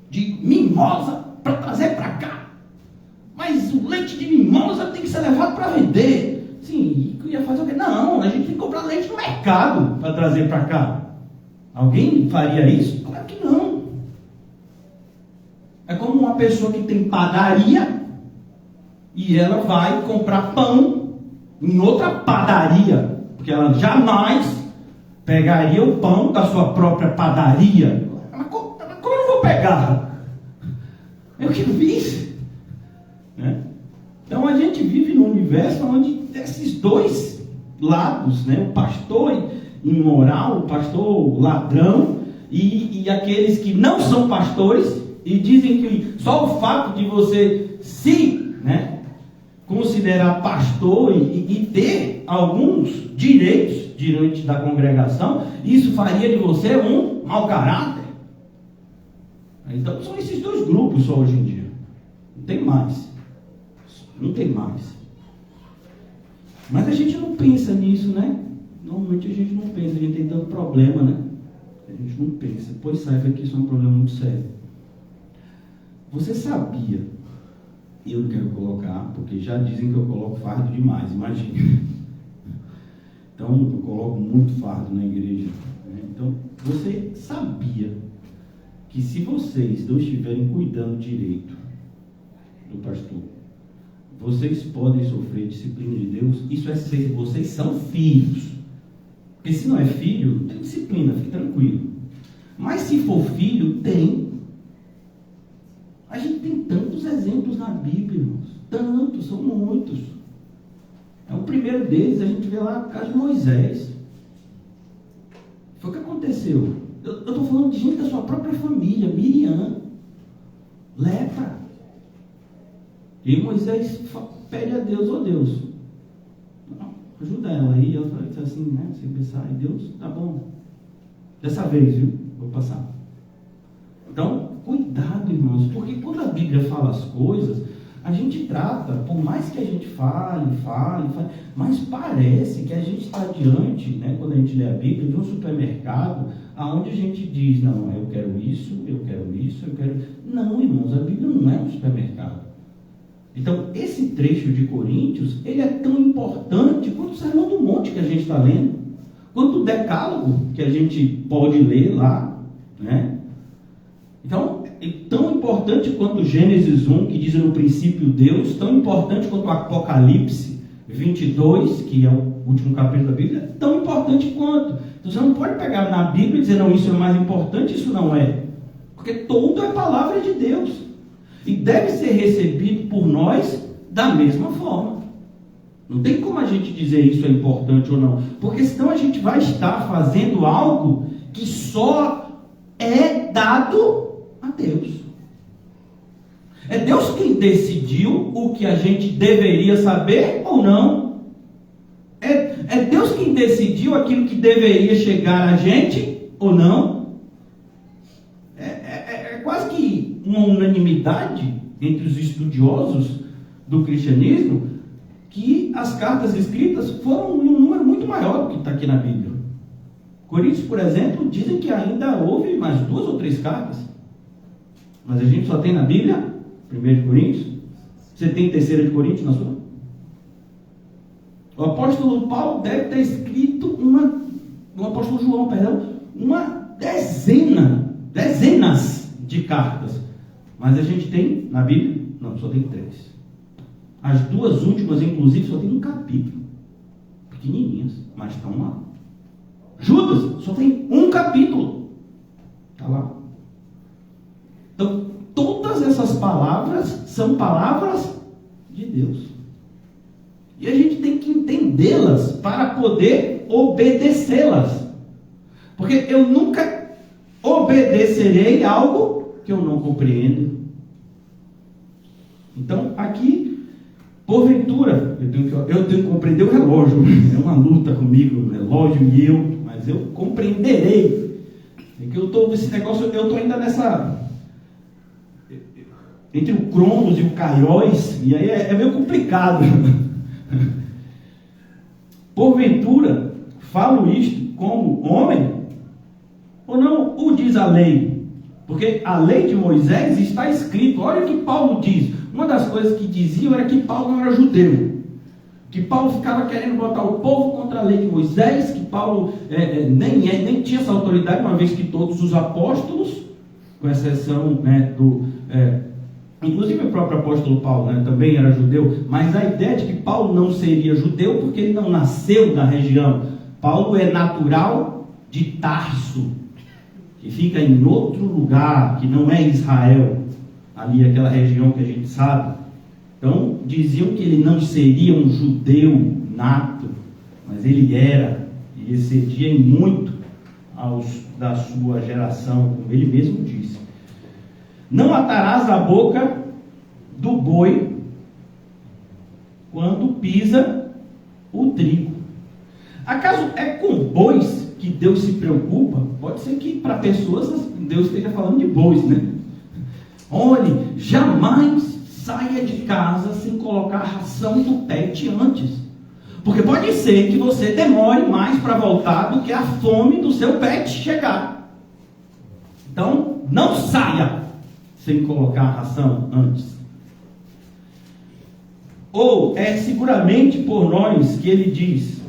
S1: de mimosa para trazer para cá. Mas o leite de mimosa tem que ser levado para vender. Sim, e ia fazer o quê? Não, a gente tem que comprar leite no mercado para trazer para cá. Alguém faria isso? Claro que não. É como uma pessoa que tem padaria e ela vai comprar pão em outra padaria, porque ela jamais pegaria o pão da sua própria padaria. Mas como eu não vou pegar? Eu que fiz, né? Então a gente vive num universo onde esses dois lados, né? O pastor imoral, o pastor ladrão e aqueles que não são pastores e dizem que só o fato de você se, né, considerar pastor e ter alguns direitos diante da congregação, isso faria de você um mau caráter. Então são esses dois grupos só hoje em dia. Não tem mais. Não tem mais. Mas a gente não pensa nisso, né? Normalmente a gente não pensa, a gente tem tanto problema, né? A gente não pensa. Pois saiba que isso é um problema muito sério. Você sabia? Eu não quero colocar, porque já dizem que eu coloco fardo demais, imagina. Então, eu coloco muito fardo na igreja, né? Então, você sabia que se vocês não estiverem cuidando direito do pastor, vocês podem sofrer disciplina de Deus? Isso é ser, vocês são filhos. Porque se não é filho, tem disciplina, fique tranquilo. Mas se for filho, tem. A gente tem tantos exemplos na Bíblia, irmãos. Tantos, são muitos. O primeiro deles, a gente vê lá no caso de Moisés. Foi o que aconteceu. Eu estou falando de gente da sua própria família. Miriam, lepra. E Moisés pede a Deus, ó Deus, ajuda ela aí. Ela diz assim, né? Sem pensar, Deus, tá bom. Dessa vez, viu? Vou passar. Então, cuidado, irmãos, porque quando a Bíblia fala as coisas, a gente trata, por mais que a gente fale, mas parece que a gente está diante, né, quando a gente lê a Bíblia, de um supermercado, onde a gente diz, não, eu quero isso, eu quero isso, eu quero... Não, irmãos, a Bíblia não é um supermercado. Então, esse trecho de Coríntios, ele é tão importante quanto o Sermão do Monte que a gente está lendo, quanto o Decálogo que a gente pode ler lá, né? Então, é tão importante quanto Gênesis 1, que diz no princípio Deus, tão importante quanto o Apocalipse 22, que é o último capítulo da Bíblia, tão importante quanto. Então, você não pode pegar na Bíblia e dizer, não, isso é mais importante, isso não é. Porque tudo é palavra de Deus. E deve ser recebido por nós da mesma forma. Não tem como a gente dizer isso é importante ou não. Porque senão a gente vai estar fazendo algo que só é dado a Deus. É Deus quem decidiu o que a gente deveria saber ou não. É Deus quem decidiu aquilo que deveria chegar a gente ou não. É quase que uma unanimidade entre os estudiosos do cristianismo que as cartas escritas foram em um número muito maior do que está aqui na Bíblia. Coríntios, por exemplo, dizem que ainda houve mais 2 ou 3 cartas. Mas a gente só tem na Bíblia 1 Coríntios. Você tem 3 de Coríntios na sua? O apóstolo Paulo deve ter escrito o apóstolo João, perdão, uma dezenas de cartas. Mas a gente tem na Bíblia? Não, só tem 3. As 2 últimas, inclusive, só tem um capítulo. Pequenininhas, mas estão lá. Judas só tem um capítulo. Está lá. Então, todas essas palavras são palavras de Deus. E a gente tem que entendê-las para poder obedecê-las. Porque eu nunca obedecerei algo que eu não compreendo. Então, aqui, porventura, eu tenho que compreender o relógio. É uma luta comigo, o relógio e eu, mas eu compreenderei. É que eu estou nesse negócio, eu estou ainda nessa... entre o Cronos e o Kairos, e aí é meio complicado. Porventura, falo isto como homem, ou não o diz a lei? Porque a lei de Moisés está escrito, olha o que Paulo diz. Uma das coisas que diziam era que Paulo não era judeu, que Paulo ficava querendo botar o povo contra a lei de Moisés, que Paulo nem tinha essa autoridade, uma vez que todos os apóstolos, com exceção, né, inclusive o próprio apóstolo Paulo, né, também era judeu, mas a ideia de que Paulo não seria judeu porque ele não nasceu na região. Paulo é natural de Tarso, que fica em outro lugar, que não é Israel, ali aquela região que a gente sabe. Então diziam que ele não seria um judeu nato, mas ele era, e excedia em muito aos da sua geração, como ele mesmo disse. Não atarás a boca do boi quando pisa o trigo. Acaso é com bois que Deus se preocupa? Pode ser que para pessoas Deus esteja falando de bois, né? Olhe, jamais saia de casa sem colocar a ração do pet antes. Porque pode ser que você demore mais para voltar do que a fome do seu pet chegar. Então, não saia sem colocar a ração antes. Ou é seguramente por nós que ele diz,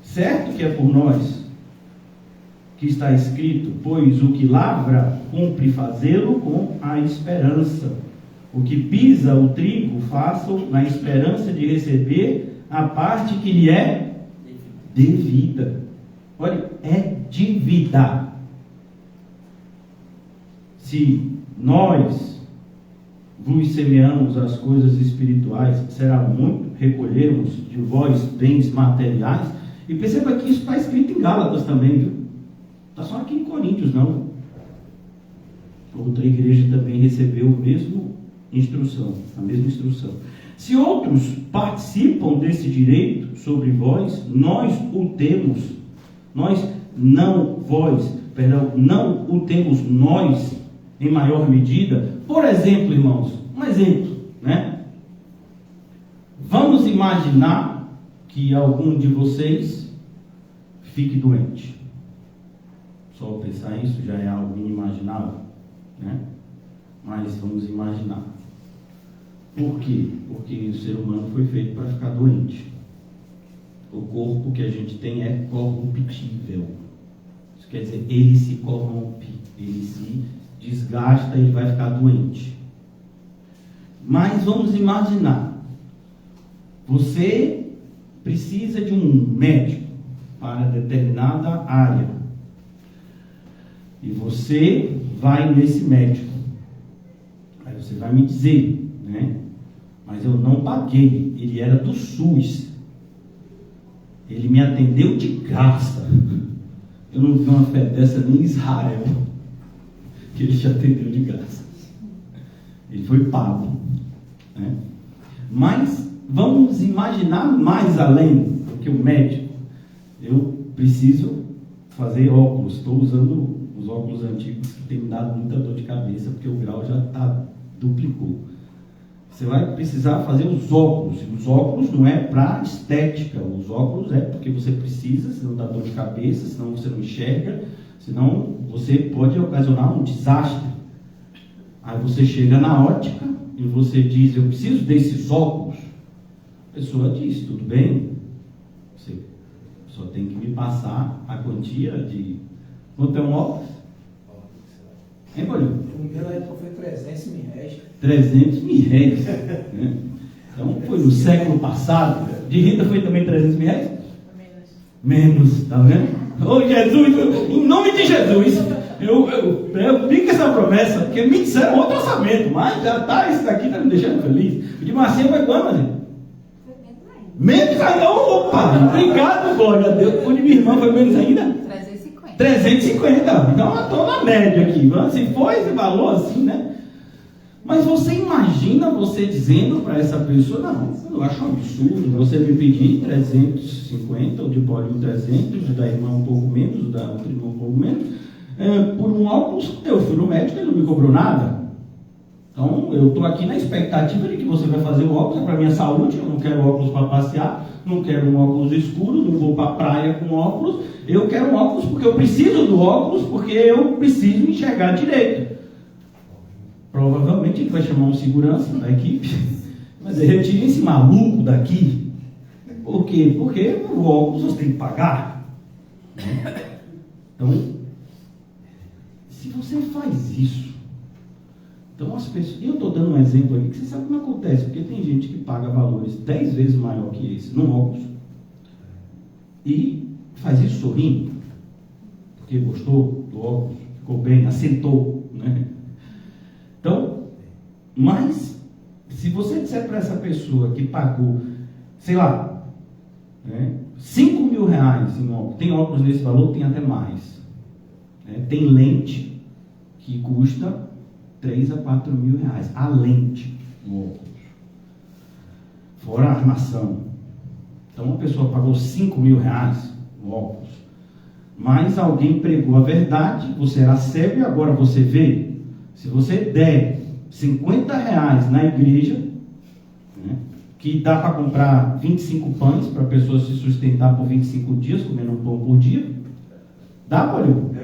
S1: certo que é por nós que está escrito, pois o que lavra cumpre fazê-lo com a esperança. O que pisa o trigo, faça-o na esperança de receber a parte que lhe é devida. Olha, é dívida. Se nós vos semeamos as coisas espirituais, será muito recolhermos de vós bens materiais. E perceba que isso está escrito em Gálatas também, viu? Está só aqui em Coríntios, não. Outra igreja também recebeu a mesma instrução. Se outros participam desse direito sobre vós, nós o temos. Não o temos nós em maior medida. Por exemplo, irmãos, um exemplo, né? Vamos imaginar que algum de vocês fique doente. Só pensar isso já é algo inimaginável, né? Mas vamos imaginar. Por quê? Porque o ser humano foi feito para ficar doente. O corpo que a gente tem é corruptível. Isso quer dizer, ele se corrompe, ele se desgasta e vai ficar doente. Mas vamos imaginar, você precisa de um médico para determinada área. E você vai nesse médico. Aí você vai me dizer, né? Mas eu não paguei, ele era do SUS. Ele me atendeu de graça. Eu não vi uma fé dessa nem em Israel, que ele te atendeu de graça. Ele foi pago, né? Mas vamos imaginar mais além do que o médico. Eu preciso fazer óculos. Estou usando os óculos antigos que tem me dado muita dor de cabeça, porque o grau já duplicou. Você vai precisar fazer os óculos. E os óculos não é para estética. Os óculos é porque você precisa, senão dá dor de cabeça, senão você não enxerga, senão você pode ocasionar um desastre. Aí você chega na ótica e você diz, eu preciso desses óculos. A pessoa diz, tudo bem, você só tem que me passar a quantia de... Quanto é um óculos? Hein, Bolívar?
S2: O meu na época foi 300 mil reais.
S1: 300 mil reais. Né? Então, foi no século passado. De Rita foi também 300 mil reais? Menos, tá vendo? Ô Jesus, em nome de Jesus, eu fico essa promessa, porque me disseram outro orçamento, mas já tá, esse daqui tá me deixando feliz. O de Marcinha foi quanto, Marcinha? Menos ainda, opa! Obrigado, glória a Deus. O de minha irmã foi menos ainda? 350, então eu estou na média aqui. Se for esse valor assim, né? Mas você imagina você dizendo para essa pessoa, não, eu acho um absurdo você me pedir 350, o de Paulinho 300, o da irmã um pouco menos, o da outra irmã um pouco menos, por um óculos. Eu fui no médico, ele não me cobrou nada. Então eu estou aqui na expectativa de que você vai fazer o óculos, é para minha saúde. Eu não quero óculos para passear, não quero um óculos escuro, não vou para a praia com óculos. Eu quero um óculos porque eu preciso do óculos, porque eu preciso enxergar direito. Provavelmente ele vai chamar um segurança da equipe, mas retire esse maluco daqui. Por quê? Porque o óculos você tem que pagar. Então, se você faz isso, então as pessoas... E eu estou dando um exemplo aqui que você sabe como acontece, porque tem gente que paga valores 10 vezes maior que esse num óculos e faz isso sorrindo, porque gostou do óculos, ficou bem, assentou, né? Então, mas se você disser para essa pessoa que pagou, sei lá, né, 5 mil reais em óculos, tem óculos nesse valor, tem até mais, né? Tem lente que custa 3 a 4 mil reais, a lente do óculos, fora a armação. Então uma pessoa pagou 5 mil reais no óculos, mas alguém pregou a verdade, você era cego e agora você vê. Se você der 50 reais na igreja, né, que dá para comprar 25 pães para a pessoa se sustentar por 25 dias, comendo um pão por dia, dá, Paulinho?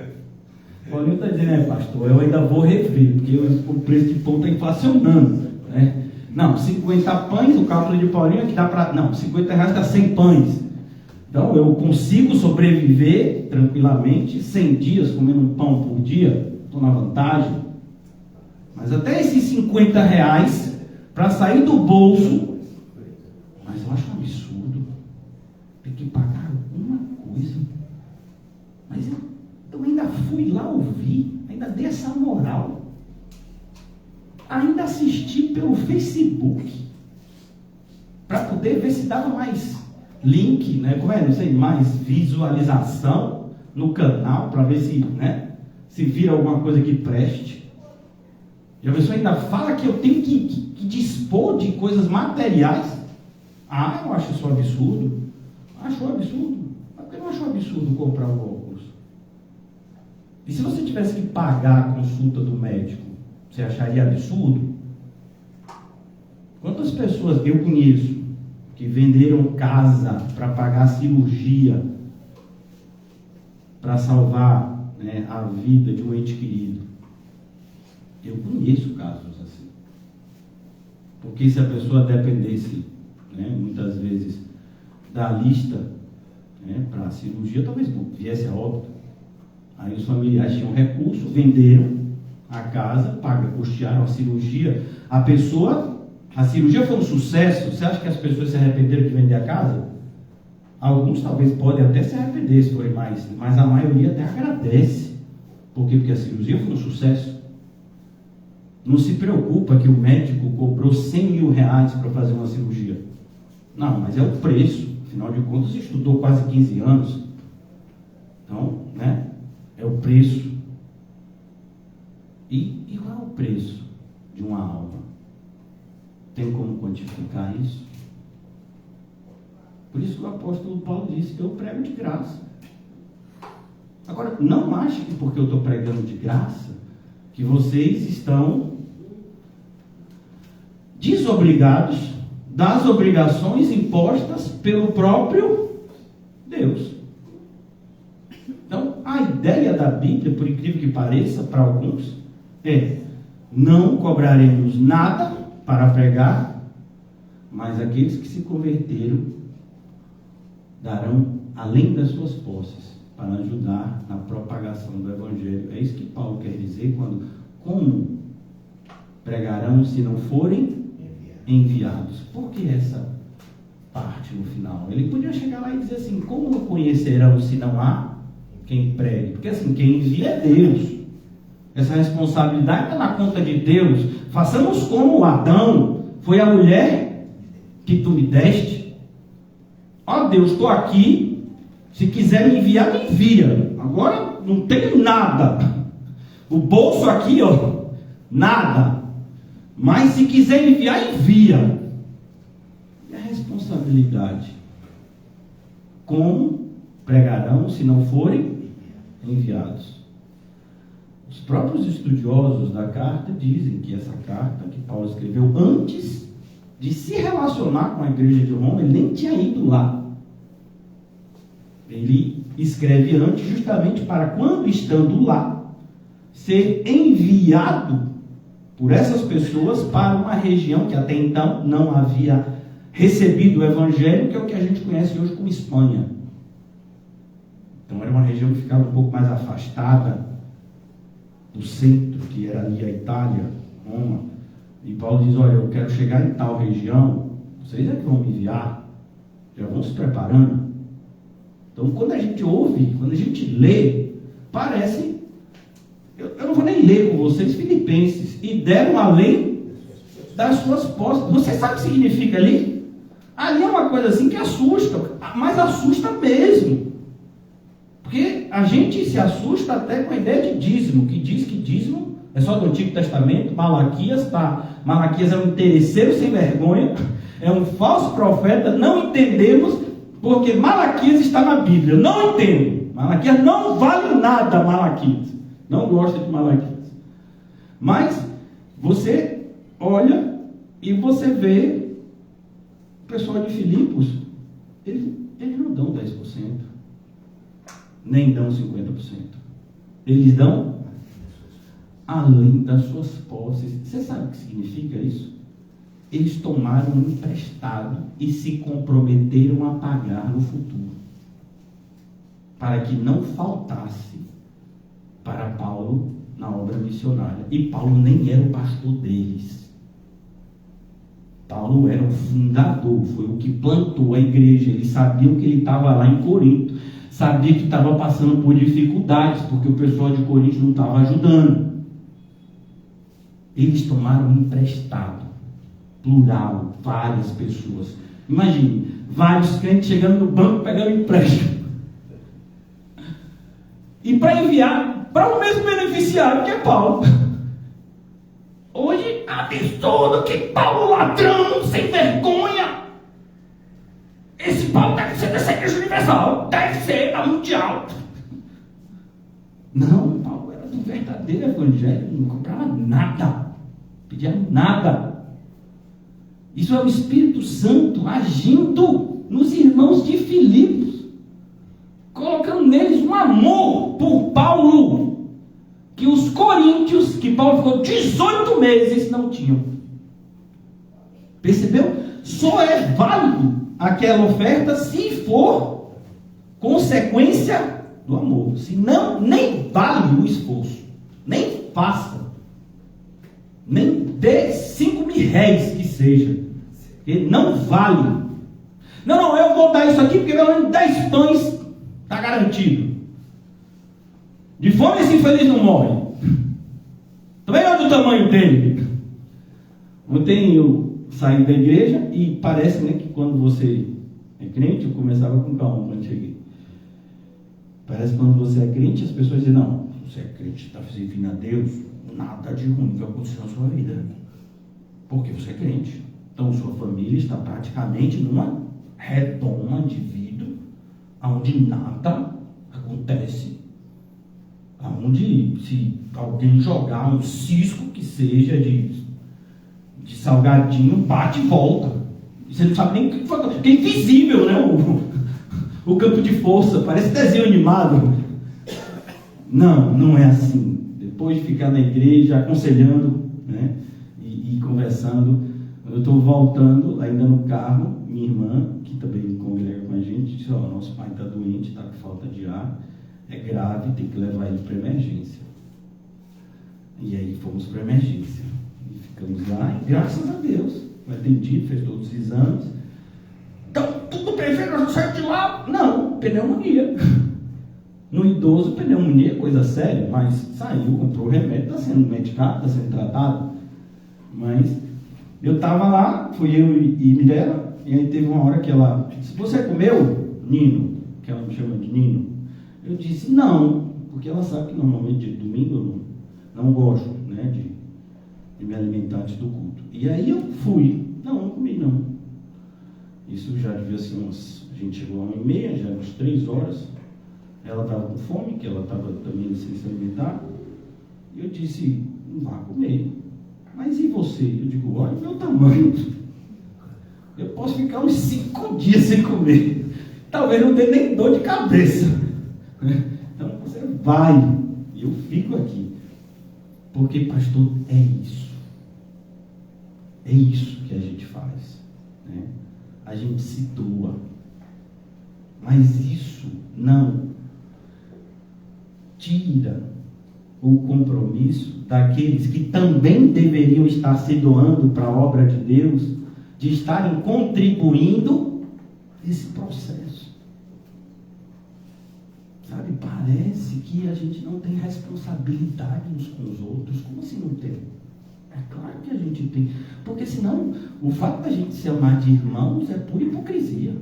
S1: Paulinho está dizendo, pastor, eu ainda vou rever, porque o preço de pão está inflacionando, né? Não, 50 pães, o cálculo de Paulinho é que dá para... Não, 50 reais dá 100 pães. Então, eu consigo sobreviver tranquilamente 100 dias comendo um pão por dia, estou na vantagem. Mas até esses 50 reais para sair do bolso, mas eu acho um absurdo ter que pagar alguma coisa. Mas eu ainda fui lá ouvir, ainda dei essa moral, ainda assisti pelo Facebook para poder ver se dava mais link, né? Como é? Não sei, mais visualização no canal para ver se, né, se vira alguma coisa que preste. E a pessoa ainda fala que eu tenho que dispor de coisas materiais. Ah, eu acho isso um absurdo. Acho um absurdo. Mas por que eu não acho um absurdo comprar um óculos? E se você tivesse que pagar a consulta do médico, você acharia absurdo? Quantas pessoas eu conheço que venderam casa para pagar a cirurgia, para salvar, né, a vida de um ente querido? Eu conheço casos assim. Porque se a pessoa dependesse, né, muitas vezes, da lista, né, para a cirurgia, talvez não viesse a óbito. Aí os familiares tinham recurso, venderam a casa, custearam a cirurgia. A cirurgia foi um sucesso. Você acha que as pessoas se arrependeram de vender a casa? Alguns talvez podem até se arrepender se forem mais, mas a maioria até agradece. Por quê? Porque a cirurgia foi um sucesso. Não se preocupa que o médico cobrou 100 mil reais para fazer uma cirurgia. Não, mas é o preço. Afinal de contas, estudou quase 15 anos. Então, né? É o preço. E qual é o preço de uma alma? Tem como quantificar isso? Por isso que o apóstolo Paulo disse: eu prego de graça. Agora, não ache que porque eu estou pregando de graça, que vocês estão desobrigados das obrigações impostas pelo próprio Deus. Então, a ideia da Bíblia, por incrível que pareça para alguns, é: não cobraremos nada para pregar, mas aqueles que se converteram darão além das suas posses para ajudar na propagação do Evangelho. É isso que Paulo quer dizer quando: como pregarão se não forem enviados? Por que essa parte no final? Ele podia chegar lá e dizer assim: como conhecerão se não há quem pregue? Porque assim, quem envia é Deus. Essa responsabilidade está na conta de Deus. Façamos como Adão: foi a mulher que tu me deste. Ó Deus, estou aqui. Se quiser me enviar, me envia. Agora não tenho nada. O bolso aqui, ó, nada. Mas se quiser enviar, envia. E a responsabilidade? Como pregarão se não forem enviados? Os próprios estudiosos da carta dizem que essa carta que Paulo escreveu antes de se relacionar com a igreja de Roma, ele nem tinha ido lá. Ele escreve antes justamente para, quando estando lá, ser enviado por essas pessoas para uma região que até então não havia recebido o Evangelho, que é o que a gente conhece hoje como Espanha. Então era uma região que ficava um pouco mais afastada do centro, que era ali a Itália, Roma. E Paulo diz: olha, eu quero chegar em tal região, vocês é que vão me enviar, já vão se preparando. Então, quando a gente ouve, quando a gente lê, parece... Eu não vou nem ler com vocês Filipenses. E deram além das suas posses. Você sabe o que significa ali? Ali é uma coisa assim que assusta, mas assusta mesmo. Porque a gente se assusta até com a ideia de dízimo, que diz que dízimo é só do Antigo Testamento. Malaquias é um interesseiro sem vergonha, é um falso profeta. Não entendemos, porque Malaquias está na Bíblia. Não entendo. Malaquias não vale nada. Malaquias não gosta de Malaquias. Mas você olha e você vê o pessoal de Filipos, eles não dão 10%, nem dão 50%. Eles dão além das suas posses. Você sabe o que significa isso? Eles tomaram um emprestado e se comprometeram a pagar no futuro, para que não faltasse para Paulo na obra missionária. E Paulo nem era o pastor deles. Paulo era o fundador, foi o que plantou a igreja. Eles sabiam que ele estava lá em Corinto, sabia que estava passando por dificuldades, porque o pessoal de Corinto não estava ajudando. Eles tomaram emprestado, plural, várias pessoas. Imagine, vários crentes chegando no banco pegando empréstimo. E para enviar para o mesmo beneficiário, que é Paulo. Hoje, absurdo, que Paulo ladrão, sem vergonha. Esse Paulo deve ser dessa igreja universal, deve ser da mundial. Não, Paulo era do verdadeiro evangelho, não comprava nada, pedia nada. Isso é o Espírito Santo agindo nos irmãos de Filipos, colocando neles um amor por Paulo, que os coríntios, que Paulo ficou 18 meses, não tinham.
S3: Percebeu? Só é válido aquela oferta se for consequência do amor. Se não, nem vale o esforço. Nem faça. Nem dê 5.000 réis que seja. Ele não vale. Não, eu vou dar isso aqui porque pelo menos 10 pães está garantido. De fome esse infeliz não morre. Também olha o tamanho dele. Ontem eu saí da igreja e parece, né, que quando você é crente, eu começava com calma quando cheguei. Parece que quando você é crente, as pessoas dizem, não, você é crente, está servindo a Deus, nada de ruim vai acontecer na sua vida. Porque você é crente. Então sua família está praticamente numa redoma de vida, onde nada acontece. Onde se alguém jogar um cisco que seja de salgadinho, bate e volta. Você não sabe nem o que foi. Porque é invisível, né? O campo de força, parece desenho animado. Não é assim. Depois de ficar na igreja, aconselhando, né? E conversando, eu estou voltando, ainda no carro, minha irmã, que também congrega com a gente, disse, nosso pai está doente, está com falta de ar, é grave, tem que levar ele para emergência. E aí fomos para emergência. E ficamos lá, e graças a Deus, foi atendido, fez todos os exames. Então, tudo perfeito, nós não saímos de lá. Não, pneumonia. No idoso, pneumonia é coisa séria, mas saiu, comprou o remédio, está sendo medicado, está sendo tratado. Mas eu estava lá, fui eu e Mirella, e aí teve uma hora que ela disse, você comeu, Nino? Que ela me chama de Nino. Eu disse, não, porque ela sabe que normalmente de domingo eu não gosto, né, de me alimentar antes do culto. E aí eu fui, não comi não. Isso já devia ser a gente chegou a 1h30, já umas 3 horas. Ela estava com fome, que ela estava também sem se alimentar. E eu disse, não vá comer. Mas e você? Eu digo, olha o meu tamanho. Eu posso ficar uns 5 dias sem comer. Talvez não dê nem dor de cabeça. Então você vai. E eu fico aqui. Porque, pastor, é isso. É isso que a gente faz. Né? A gente se doa. Mas isso não tira o compromisso daqueles que também deveriam estar se doando para a obra de Deus, de estarem contribuindo nesse processo. Sabe, parece que a gente não tem responsabilidade uns com os outros. Como assim não tem? É claro que a gente tem. Porque senão, o fato da gente se amar de irmãos é pura hipocrisia.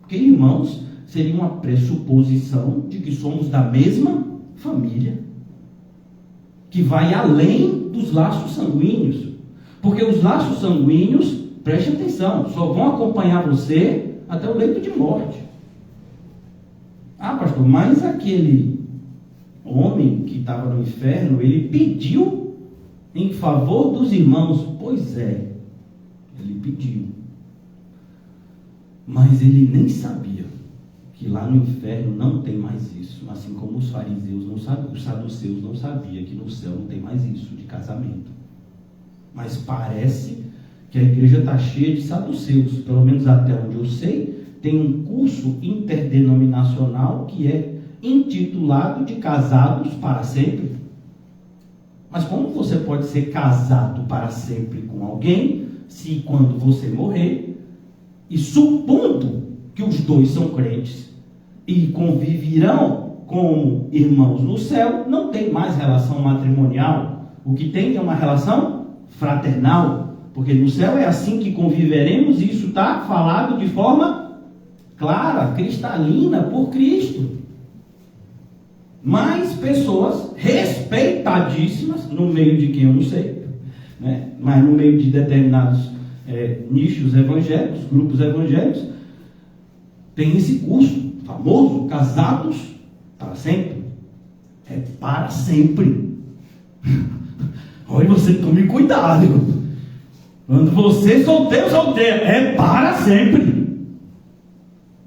S3: Porque irmãos seria uma pressuposição de que somos da mesma família, que vai além dos laços sanguíneos. Porque os laços sanguíneos, preste atenção, só vão acompanhar você até o leito de morte. Ah, pastor, mas aquele homem que estava no inferno, ele pediu em favor dos irmãos. Pois é, ele pediu. Mas ele nem sabia que lá no inferno não tem mais isso. Assim como os fariseus não sabiam, os saduceus não sabiam que no céu não tem mais isso de casamento. Mas parece que a igreja está cheia de saduceus. Pelo menos até onde eu sei, tem um curso interdenominacional que é intitulado de casados para sempre. Mas como você pode ser casado para sempre com alguém, se quando você morrer, e supondo que os dois são crentes e conviverão como irmãos no céu, não tem mais relação matrimonial. O que tem é uma relação fraternal, porque no céu é assim que conviveremos, e isso está falado de forma clara, cristalina, por Cristo. Mas pessoas respeitadíssimas, no meio de quem eu não sei, né? Mas no meio de determinados nichos evangélicos, grupos evangélicos, tem esse curso famoso, casados para sempre. É para sempre. Olha, você tome cuidado. Quando você solteiro, é para sempre.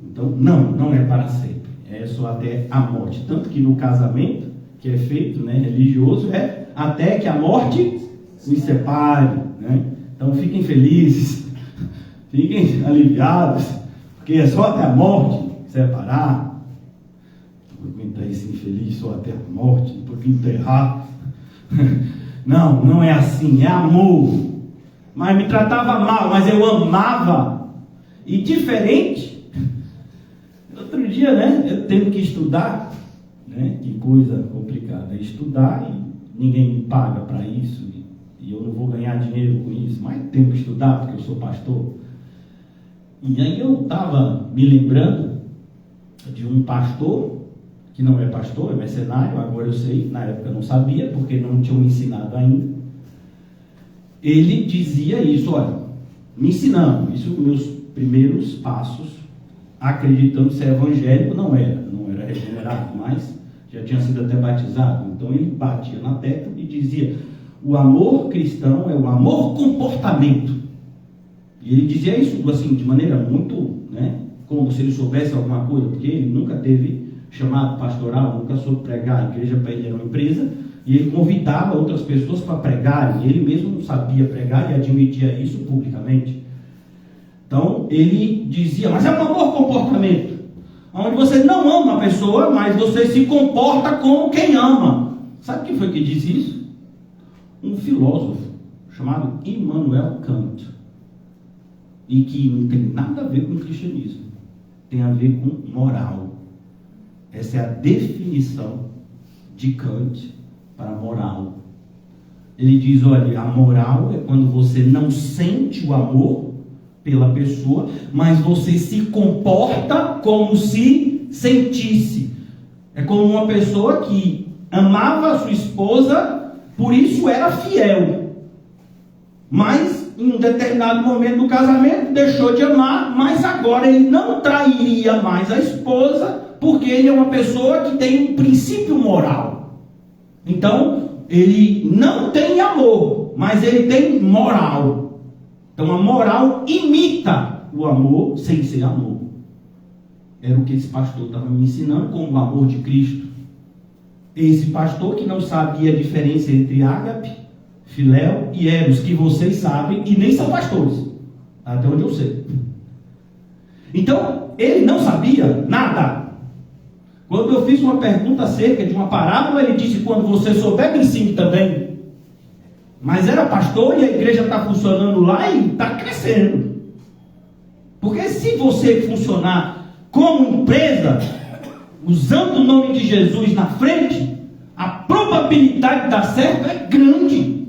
S3: Então, não é para sempre. É só até a morte. Tanto que no casamento, que é feito, né, religioso, é até que a morte nos separe, né? Então fiquem felizes, fiquem aliviados, porque é só até a morte separar. Vou aguentar esse infeliz só até a morte, depois que enterrar. Não, não é assim, é amor. Mas me tratava mal, mas eu amava. E diferente. Outro dia, né, eu tenho que estudar, né, que coisa complicada, estudar e ninguém me paga para isso, e eu não vou ganhar dinheiro com isso, mas tenho que estudar porque eu sou pastor. E aí eu estava me lembrando de um pastor, que não é pastor, é mercenário, agora eu sei, na época eu não sabia, porque não tinham me ensinado ainda. Ele dizia isso, olha, me ensinando, isso meus primeiros passos, acreditando ser evangélico, não era regenerado, mas já tinha sido até batizado. Então ele batia na tecla e dizia: o amor cristão é o amor comportamento. E ele dizia isso assim, de maneira muito, né, como se ele soubesse alguma coisa, porque ele nunca teve chamado pastoral, nunca soube pregar. A igreja para ele era uma empresa, e ele convidava outras pessoas para pregarem, e ele mesmo não sabia pregar e admitia isso publicamente. Então ele dizia: mas é um amor comportamento, onde você não ama a pessoa, mas você se comporta como quem ama. Sabe quem foi que disse isso? Um filósofo chamado Immanuel Kant, e que não tem nada a ver com o cristianismo, tem a ver com moral. Essa é a definição de Kant para moral. Ele diz: olha, a moral é quando você não sente o amor pela pessoa, mas você se comporta como se sentisse. É como uma pessoa que amava a sua esposa, por isso era fiel, mas em um determinado momento do casamento deixou de amar, mas agora ele não trairia mais a esposa, porque ele é uma pessoa que tem um princípio moral. Então ele não tem amor, mas ele tem moral. Então a moral imita o amor sem ser amor. Era o que esse pastor estava me ensinando com o amor de Cristo. Esse pastor que não sabia a diferença entre ágape, filéu e eros, que vocês sabem e nem são pastores, até onde eu sei. Então ele não sabia nada. Quando eu fiz uma pergunta acerca de uma parábola, ele disse: quando você souber, me ensine também. Mas era pastor e a igreja está funcionando lá e está crescendo. Porque se você funcionar como empresa, usando o nome de Jesus na frente, a probabilidade de dar certo é grande.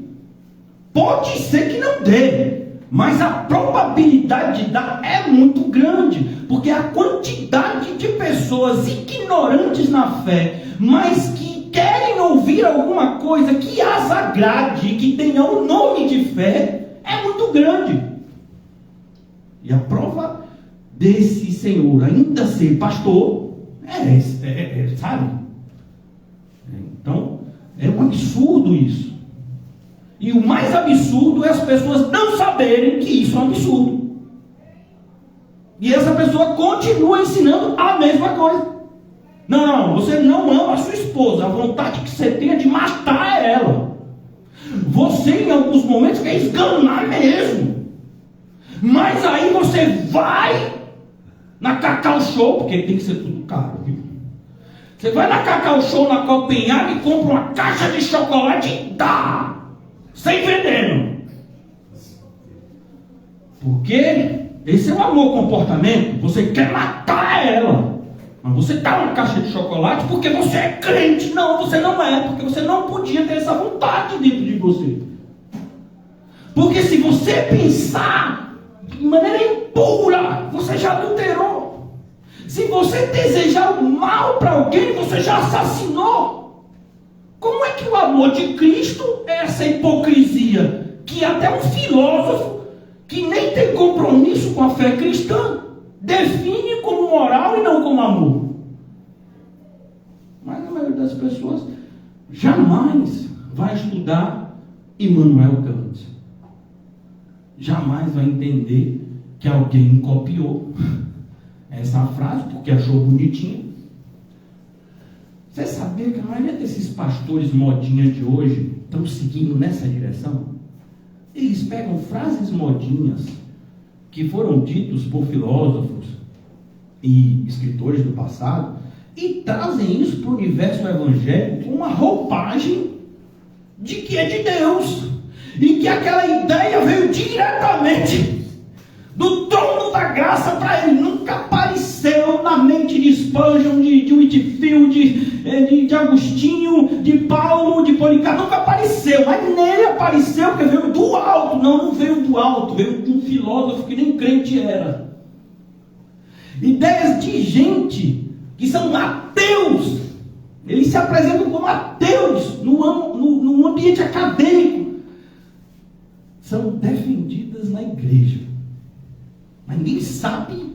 S3: Pode ser que não dê, mas a probabilidade de dar é muito grande, porque a quantidade de pessoas ignorantes na fé, mas que querem ouvir alguma coisa que as agrade, que tenha um nome de fé, é muito grande. E a prova desse senhor ainda ser pastor sabe? Então é um absurdo isso. E o mais absurdo é as pessoas não saberem que isso é um absurdo. E essa pessoa continua ensinando a mesma coisa. Não, você não ama a sua esposa. A vontade que você tem é de matar ela. Você em alguns momentos quer esganar mesmo. Mas aí você vai na Cacau Show, porque tem que ser tudo caro, viu? Você vai na Cacau Show, na Copenhague, e compra uma caixa de chocolate e dá, sem veneno. Porque esse é o amor comportamento. Você quer matar ela, mas você dá uma caixa de chocolate porque você é crente. Não, você não é, porque você não podia ter essa vontade dentro de você. Porque se você pensar de maneira impura, você já adulterou. Se você desejar o mal para alguém, você já assassinou. Como é que o amor de Cristo é essa hipocrisia que até um filósofo que nem tem compromisso com a fé cristã define como moral e não como amor? Mas a maioria das pessoas jamais vai estudar Immanuel Kant, jamais vai entender que alguém copiou essa frase porque achou bonitinha. Você sabia que a maioria desses pastores modinha de hoje estão seguindo nessa direção? Eles pegam frases modinhas que foram ditos por filósofos e escritores do passado e trazem isso para o universo evangélico com uma roupagem de que é de Deus e que aquela ideia veio diretamente do trono da graça para ele. Nunca apareceu na mente de Spurgeon, de Whitefield, de Agostinho, de Paulo, de Policarpo. Nunca apareceu, mas nele apareceu porque veio do alto. Não veio do alto, veio de um filósofo que nem crente era. Ideias de gente que são ateus. Eles se apresentam como ateus no ambiente acadêmico. São defendidas na igreja. Mas ninguém sabe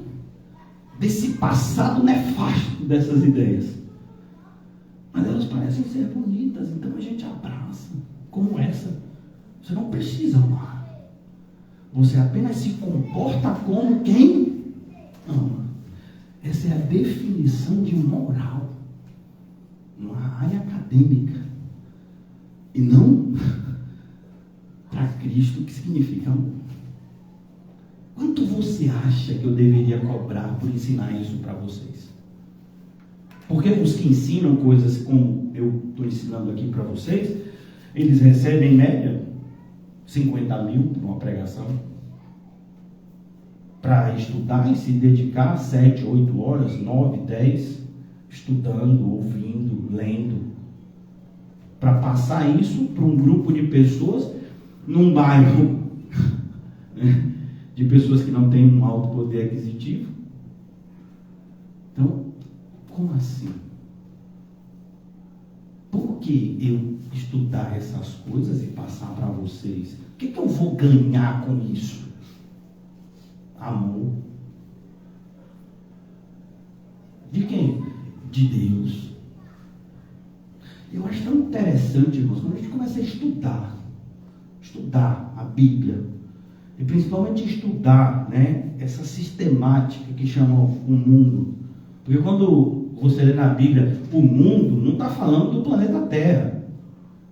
S3: desse passado nefasto dessas ideias. Mas elas parecem ser bonitas, então a gente abraça. Como essa. Você não precisa amar. Você apenas se comporta como quem ama. Essa é a definição de moral. Numa área acadêmica. E não para Cristo, que significa amor. Quanto você acha que eu deveria cobrar por ensinar isso para vocês? Porque os que ensinam coisas como eu estou ensinando aqui para vocês, eles recebem em média 50 mil por uma pregação, para estudar e se dedicar 7, 8 horas, 9, 10, estudando, ouvindo, lendo, para passar isso para um grupo de pessoas num bairro de pessoas que não têm um alto poder aquisitivo. Então, como assim? Por que eu estudar essas coisas e passar para vocês? O que eu vou ganhar com isso? Amor. De quem? De Deus. Eu acho tão interessante, irmãos, quando a gente começa a estudar a Bíblia, e principalmente estudar, essa sistemática que chama o mundo. Porque quando você lê na Bíblia, o mundo não está falando do planeta Terra.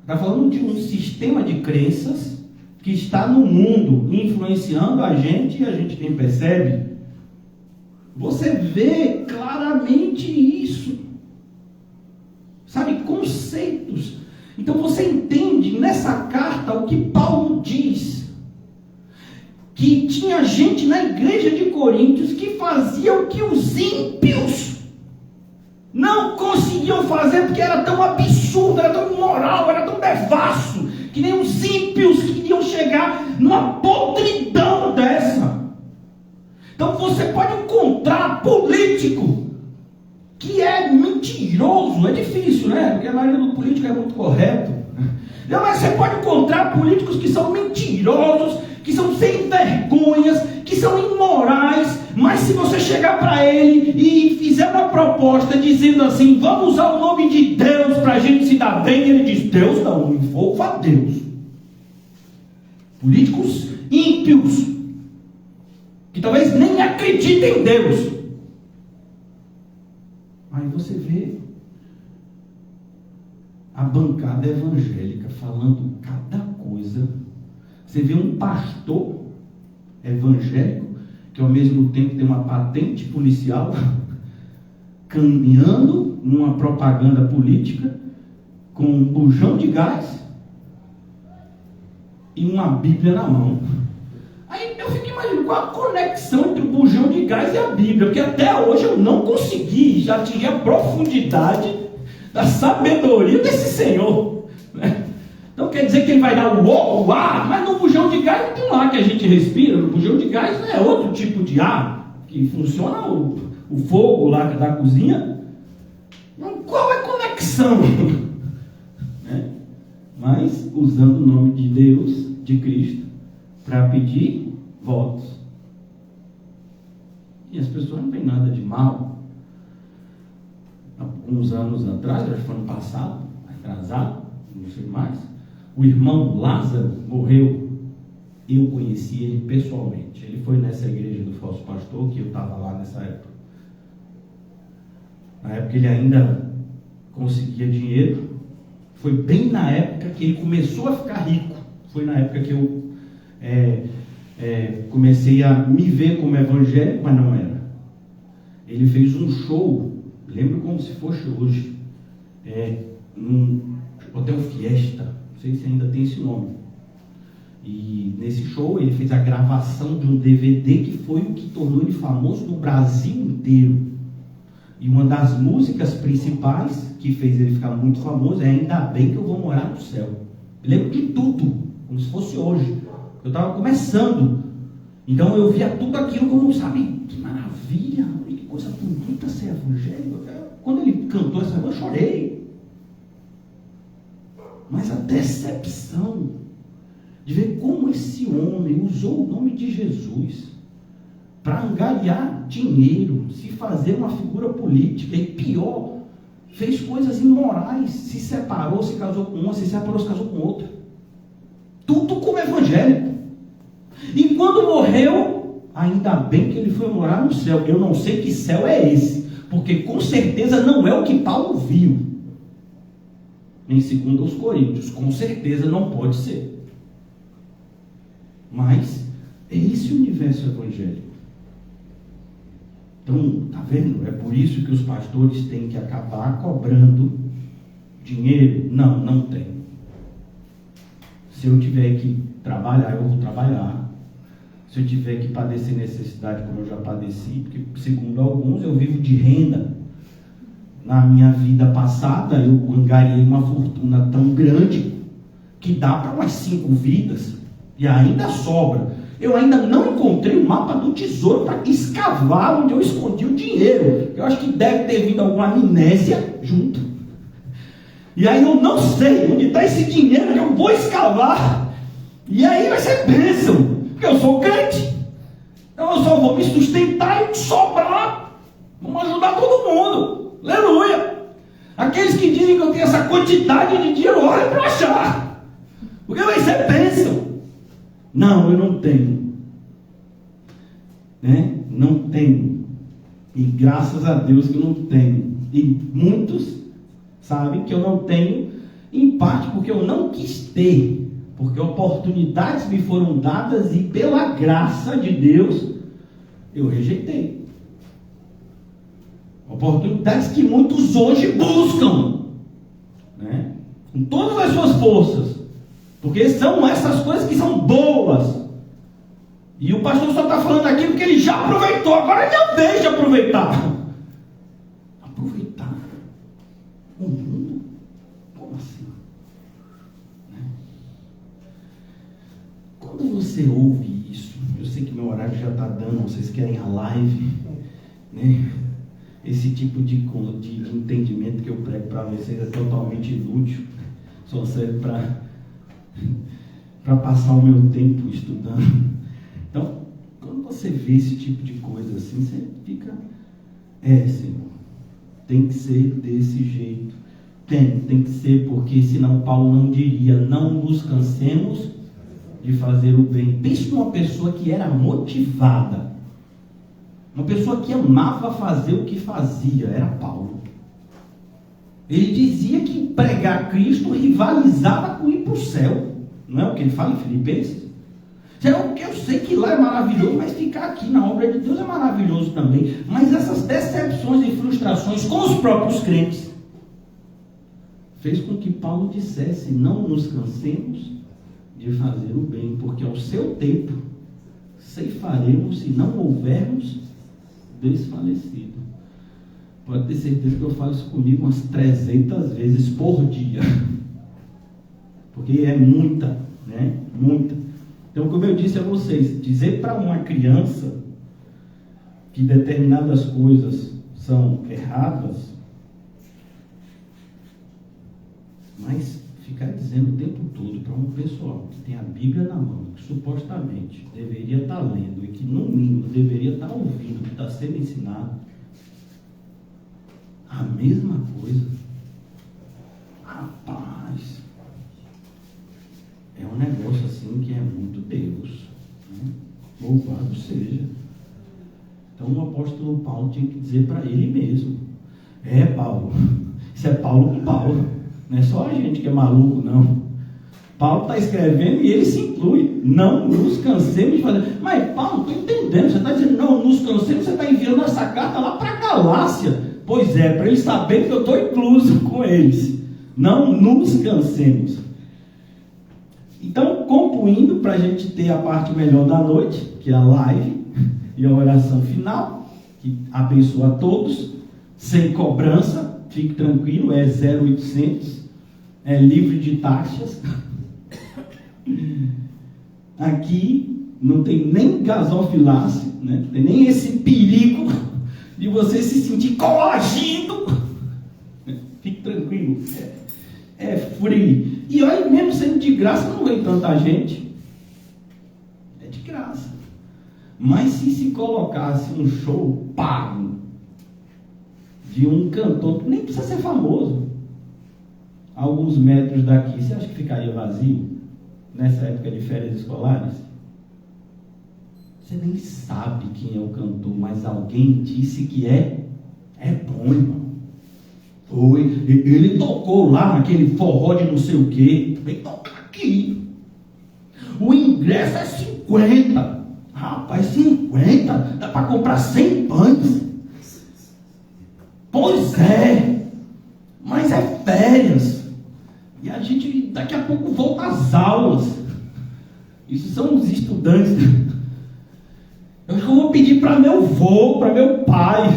S3: Está falando de um sistema de crenças que está no mundo, influenciando a gente e a gente nem percebe. Você vê claramente isso. Sabe, conceitos. Então você entende nessa carta o que Paulo diz. Que tinha gente na igreja de Coríntios que fazia o que os ímpios não conseguiam fazer, porque era tão absurdo, era tão imoral, era tão devasso, que nem os ímpios queriam chegar numa podridão dessa. Então você pode encontrar político que é mentiroso. É difícil, porque a maioria do político é muito correto. Mas você pode encontrar políticos que são mentirosos, que são sem vergonhas, que são imorais, mas se você chegar para ele e fizer uma proposta dizendo assim, vamos usar o nome de Deus para a gente se dar bem, ele diz, Deus não, envolva a Deus. Políticos ímpios, que talvez nem acreditem em Deus. Aí você vê a bancada evangélica falando cada coisa. Você vê um pastor evangélico que ao mesmo tempo tem uma patente policial caminhando numa propaganda política com um bujão de gás e uma Bíblia na mão. Aí eu fico imaginando qual a conexão entre o bujão de gás e a Bíblia, porque até hoje eu não consegui já atingir a profundidade da sabedoria desse Senhor, Então quer dizer que ele vai dar o ar, mas no bujão de gás não tem um ar que a gente respira. No bujão de gás é outro tipo de ar, que funciona o fogo lá da cozinha. Então, qual é a conexão? Mas usando o nome de Deus, de Cristo, para pedir votos. E as pessoas não veem nada de mal. Alguns anos atrás, acho que foi ano passado, atrasado, não sei mais, o irmão Lázaro morreu. Eu conheci ele pessoalmente. Ele foi nessa igreja do falso pastor, que eu estava lá nessa época. Na época ele ainda conseguia dinheiro. Foi bem na época que ele começou a ficar rico. Foi na época que eu comecei a me ver como evangélico, mas não era. Ele fez um show, lembro como se fosse hoje, num Hotel Fiesta, não sei se ainda tem esse nome. E nesse show ele fez a gravação de um DVD que foi o que tornou ele famoso no Brasil inteiro. E uma das músicas principais que fez ele ficar muito famoso é Ainda Bem Que Eu Vou Morar no Céu. Eu lembro de tudo, como se fosse hoje. Eu estava começando, então eu via tudo aquilo como, sabe, que maravilha, que coisa bonita ser evangélico. Quando ele cantou essa música, eu chorei. Mas a decepção de ver como esse homem usou o nome de Jesus para angariar dinheiro, se fazer uma figura política, e pior, fez coisas imorais, se separou, se casou com uma, se separou, se casou com outra. Tudo como evangélico. E quando morreu, ainda bem que ele foi morar no céu. Eu não sei que céu é esse, porque com certeza não é o que Paulo viu. Em 2 Coríntios, com certeza não pode ser. Mas é esse o universo evangélico. Então, tá vendo? É por isso que os pastores têm que acabar cobrando dinheiro. Não tem. Se eu tiver que trabalhar, eu vou trabalhar. Se eu tiver que padecer necessidade, como eu já padeci, porque segundo alguns eu vivo de renda. Na minha vida passada eu angariei uma fortuna tão grande que dá para umas 5 vidas e ainda sobra. Eu ainda não encontrei o mapa do tesouro para escavar onde eu escondi o dinheiro. Eu acho que deve ter vindo alguma amnésia junto. E aí eu não sei onde está esse dinheiro que eu vou escavar. E aí vai ser bênção, porque eu sou crente. Então eu só vou me sustentar e sobrar. Vamos ajudar todo mundo. Aleluia. Aqueles que dizem que eu tenho essa quantidade de dinheiro, olha para achar. Porque vai ser bênção. Não, eu não tenho. Não tenho. E graças a Deus que eu não tenho. E muitos sabem que eu não tenho, em parte porque eu não quis ter. Porque oportunidades me foram dadas e pela graça de Deus eu rejeitei. Oportunidades que muitos hoje buscam, com todas as suas forças. Porque são essas coisas que são boas. E o pastor só está falando aquilo que ele já aproveitou. Agora ele já deixa aproveitar. Aproveitar o mundo? Como assim? Quando você ouve isso, eu sei que meu horário já está dando, vocês querem a live, esse tipo de entendimento que eu prego para vocês é totalmente inútil. Só serve para passar o meu tempo estudando. Então, quando você vê esse tipo de coisa assim, você fica, Senhor, tem que ser desse jeito. Tem que ser, porque senão Paulo não diria, não nos cansemos de fazer o bem. Pense numa pessoa que era motivada, uma pessoa que amava fazer o que fazia, era Paulo. Ele dizia que pregar Cristo rivalizava com ir para o céu. Não é o que ele fala em Filipenses? Porque eu sei que lá é maravilhoso, mas ficar aqui na obra de Deus é maravilhoso também. Mas essas decepções e frustrações com os próprios crentes fez com que Paulo dissesse, não nos cansemos de fazer o bem, porque ao seu tempo ceifaremos se não houvermos desfalecido. Pode ter certeza que eu falo isso comigo umas 300 vezes por dia. Porque é muita, muita. Então, como eu disse a vocês, dizer para uma criança que determinadas coisas são erradas, mas ficar dizendo o tempo todo para um pessoal que tem a Bíblia na mão, que supostamente deveria estar lendo e que no mínimo deveria estar ouvindo o que está sendo ensinado, a mesma coisa, rapaz, é um negócio assim que é muito Deus, louvado seja. Então o apóstolo Paulo tinha que dizer para ele mesmo, Paulo, isso é Paulo com Paulo, não é só a gente que é maluco, não. Paulo está escrevendo e ele se inclui. Não nos cansemos de fazer. Mas Paulo, estou entendendo. Você está dizendo não nos cansemos, você está enviando essa carta lá para a Galácia. Pois é, para eles saberem que eu estou incluso com eles. Não nos cansemos. Então, concluindo, para a gente ter a parte melhor da noite, que é a live e a oração final, que abençoa a todos, sem cobrança, fique tranquilo, é 0800, é livre de taxas. Aqui não tem nem gasofilácio, né? Não tem nem esse perigo de você se sentir coagido. Fique tranquilo, é free. E olha, mesmo sendo de graça, não vem tanta gente. É de graça. Mas se colocasse um show pago de um cantor, que nem precisa ser famoso, a alguns metros daqui, você acha que ficaria vazio nessa época de férias escolares? Você nem sabe quem é o cantor, mas alguém disse que é bom, irmão. Foi, ele tocou lá naquele forró de não sei o que, vem tocar aqui. O ingresso é 50. Rapaz, 50? Dá para comprar 100 pães. Pois é, mas é férias. E a gente daqui a pouco volta às aulas. Isso são os estudantes. Eu acho que eu vou pedir para meu avô, para meu pai.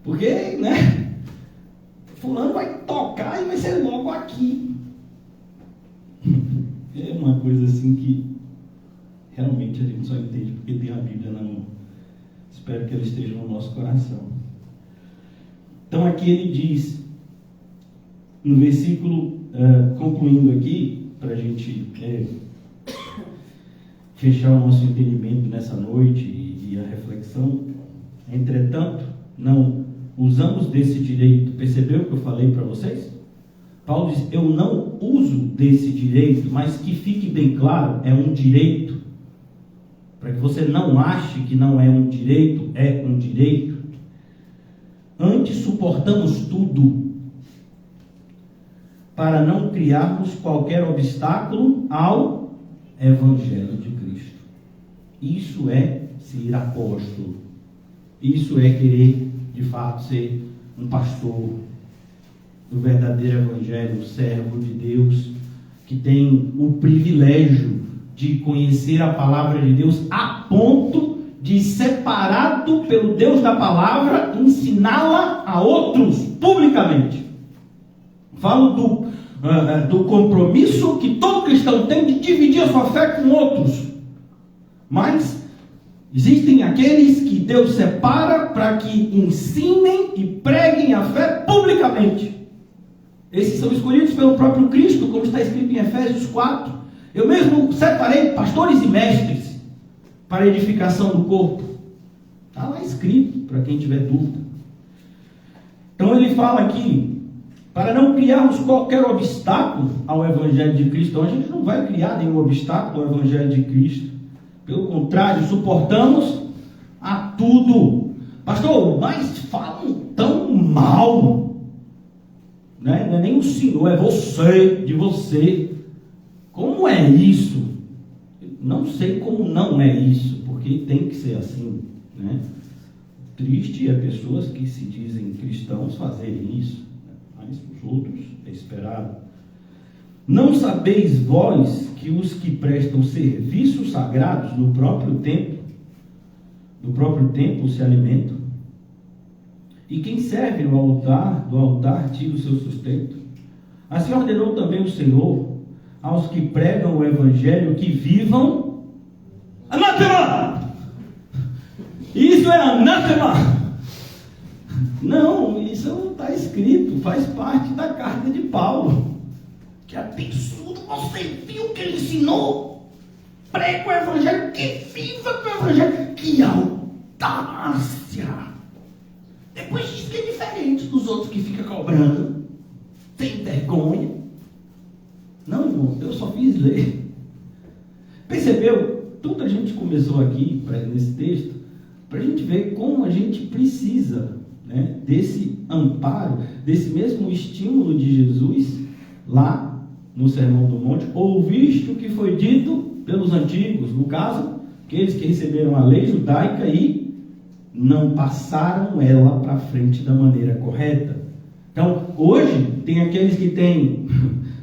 S3: Porque, né? Fulano vai tocar e vai ser logo aqui. É uma coisa assim que realmente a gente só entende porque tem a Bíblia na mão. Espero que ela esteja no nosso coração. Então aqui ele diz, no versículo, concluindo aqui, para a gente fechar o nosso entendimento nessa noite e a reflexão. Entretanto, não usamos desse direito. Percebeu o que eu falei para vocês? Paulo diz, eu não uso desse direito, mas que fique bem claro, é um direito. Para que você não ache que não é um direito, é um direito. Antes suportamos tudo, para não criarmos qualquer obstáculo ao Evangelho de Cristo. Isso é ser apóstolo. Isso é querer, de fato, ser um pastor do verdadeiro Evangelho, um servo de Deus, que tem o privilégio de conhecer a palavra de Deus a ponto de, separado pelo Deus da palavra, ensiná-la a outros publicamente. Falo do compromisso que todo cristão tem de dividir a sua fé com outros. Mas existem aqueles que Deus separa para que ensinem e preguem a fé publicamente. Esses são escolhidos pelo próprio Cristo, como está escrito em Efésios 4. Eu mesmo separei pastores e mestres para a edificação do corpo. Está lá escrito, para quem tiver dúvida. Então ele fala aqui, para não criarmos qualquer obstáculo ao Evangelho de Cristo. Então a gente não vai criar nenhum obstáculo ao Evangelho de Cristo. Pelo contrário, suportamos a tudo. Pastor, mas falam tão mal. Né? Não é nem o Senhor, é você, de você. Como é isso? Não sei como não é isso, porque tem que ser assim, né? Triste é pessoas que se dizem cristãos fazerem isso, né? Mas os outros é esperado. Não sabeis vós que os que prestam serviços sagrados no próprio templo se alimentam? E quem serve no altar, do altar tira o seu sustento? Assim ordenou também o Senhor aos que pregam o Evangelho que vivam anátema! Isso é anátema! Não, isso não está escrito, faz parte da carta de Paulo. Que absurdo, você viu o que ele ensinou? Prega o Evangelho, que viva com o Evangelho, que audácia! Depois diz que é diferente dos outros que ficam cobrando, tem vergonha. Não, irmão, eu só fiz ler. Percebeu? Tudo a gente começou aqui, nesse texto, para a gente ver como a gente precisa, né, desse amparo, desse mesmo estímulo de Jesus lá no Sermão do Monte, ouviste o que foi dito pelos antigos, no caso, aqueles que receberam a lei judaica e não passaram ela para frente da maneira correta. Então, hoje, tem aqueles que têm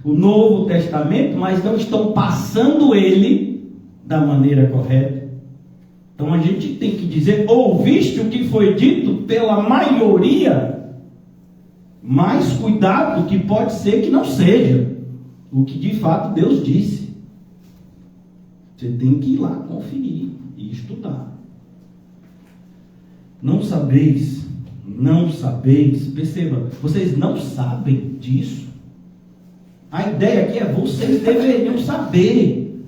S3: o Novo Testamento, mas não estão passando ele da maneira correta. Então, a gente tem que dizer, ouviste o que foi dito pela maioria, mas cuidado que pode ser que não seja o que de fato Deus disse. Você tem que ir lá conferir e estudar. Não sabeis, perceba, vocês não sabem disso. A ideia aqui é, vocês deveriam saber.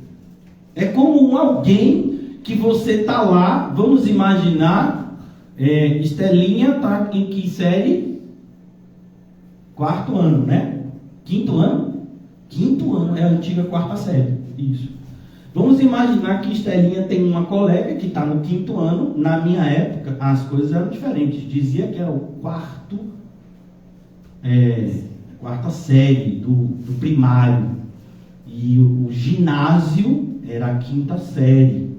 S3: É como alguém que você está lá, vamos imaginar, Estelinha está em que série? 4º ano, né? 5º ano? 5º ano, é a antiga 4ª série, isso. Vamos imaginar que Estelinha tem uma colega que está no 5º ano. Na minha época, as coisas eram diferentes. Dizia que era o 4ª série do primário. E o ginásio era a 5ª série.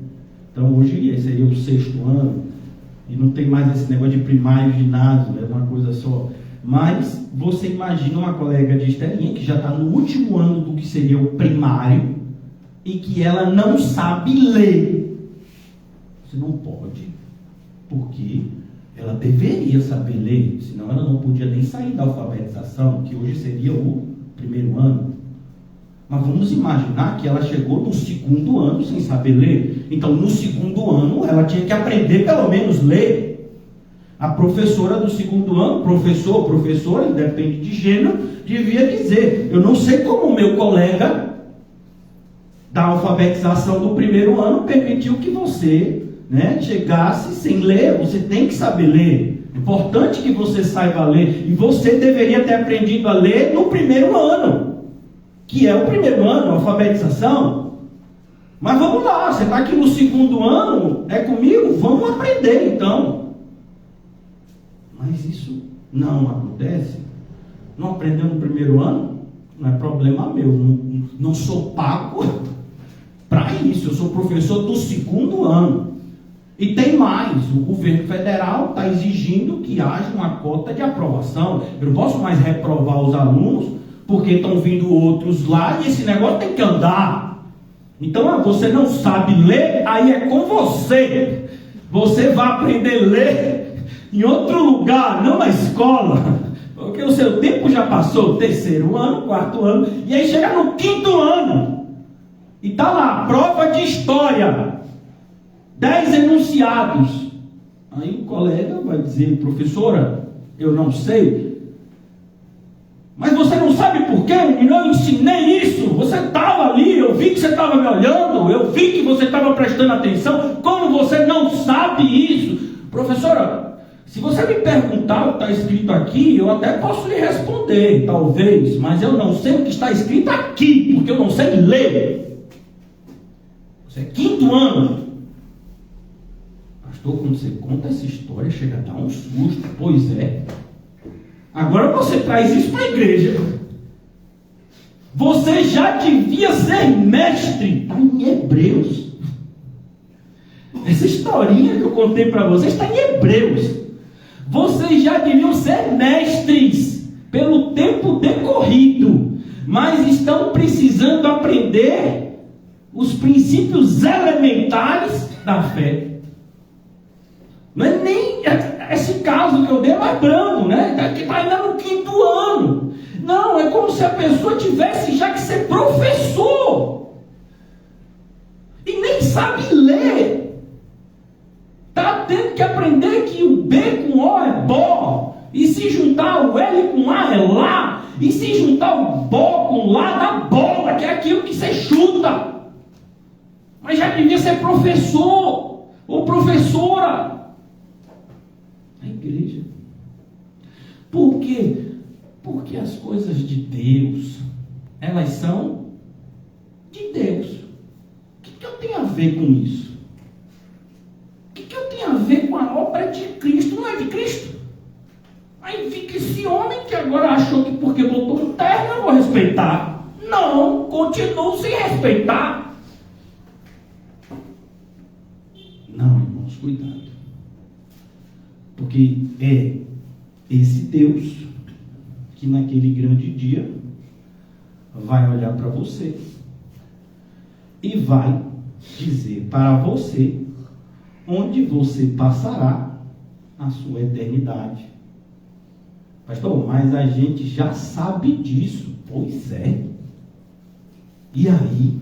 S3: Então hoje seria o 6º ano. E não tem mais esse negócio de primário e ginásio, é uma coisa só. Mas você imagina uma colega de Estelinha que já está no último ano do que seria o primário e que ela não sabe ler. Você não pode, porque ela deveria saber ler, senão ela não podia nem sair da alfabetização, que hoje seria o 1º ano. Mas vamos imaginar que ela chegou no 2º ano sem saber ler. Então, no 2º ano, ela tinha que aprender pelo menos ler. A professora do 2º ano, professora, depende de gênero, devia dizer, eu não sei como o meu colega da alfabetização do 1º ano permitiu que você, chegasse sem ler. Você tem que saber ler. É importante que você saiba ler. E você deveria ter aprendido a ler no 1º ano, que é o 1º ano, a alfabetização. Mas vamos lá, você está aqui no 2º ano, é comigo? Vamos aprender então. Mas isso não acontece. Não aprendeu no 1º ano? Não é problema meu. Não sou pago para isso. Eu sou professor do 2º ano. E tem mais, o governo federal está exigindo que haja uma cota de aprovação. Eu não posso mais reprovar os alunos, porque estão vindo outros lá e esse negócio tem que andar. Então, você não sabe ler, aí é com você. Você vai aprender a ler em outro lugar, não na escola. Porque o seu tempo já passou, 3º ano, 4º ano, e aí chega no 5º ano. E está lá, prova de história, 10 enunciados. Aí o colega vai dizer, professora, eu não sei. Mas você não sabe por quê? Eu não ensinei isso. Você estava ali, eu vi que você estava me olhando, eu vi que você estava prestando atenção. Como você não sabe isso? Professora, se você me perguntar o que está escrito aqui, eu até posso lhe responder, talvez. Mas eu não sei o que está escrito aqui, porque eu não sei ler. Você é 5º ano. Pastor, quando você conta essa história, chega a dar um susto. Pois é. Agora você traz isso para a igreja. Você já devia ser mestre. Está em Hebreus. Essa historinha que eu contei para vocês está em Hebreus. Vocês já deviam ser mestres pelo tempo decorrido, mas estão precisando aprender os princípios elementares da fé. Não é nem esse caso que eu dei é mais brando, que está ainda no 5º ano. Não, é como se a pessoa tivesse já que ser professor e nem sabe ler. Está tendo que aprender que o B com O é bó, e se juntar o L com A é lá, e se juntar o bó com lá dá bola, que é aquilo que você chuta. Mas já devia ser professor ou professora. A igreja. Por quê? Porque as coisas de Deus, elas são de Deus. O que eu tenho a ver com isso? O que eu tenho a ver com a obra de Cristo? Não é de Cristo? Aí fica esse homem que agora achou que porque botou um terno eu vou respeitar. Não, continuo sem respeitar. Não, irmãos, cuidado. Porque é esse Deus que naquele grande dia vai olhar para você e vai dizer para você onde você passará a sua eternidade. Pastor, mas a gente já sabe disso. Pois é. E aí?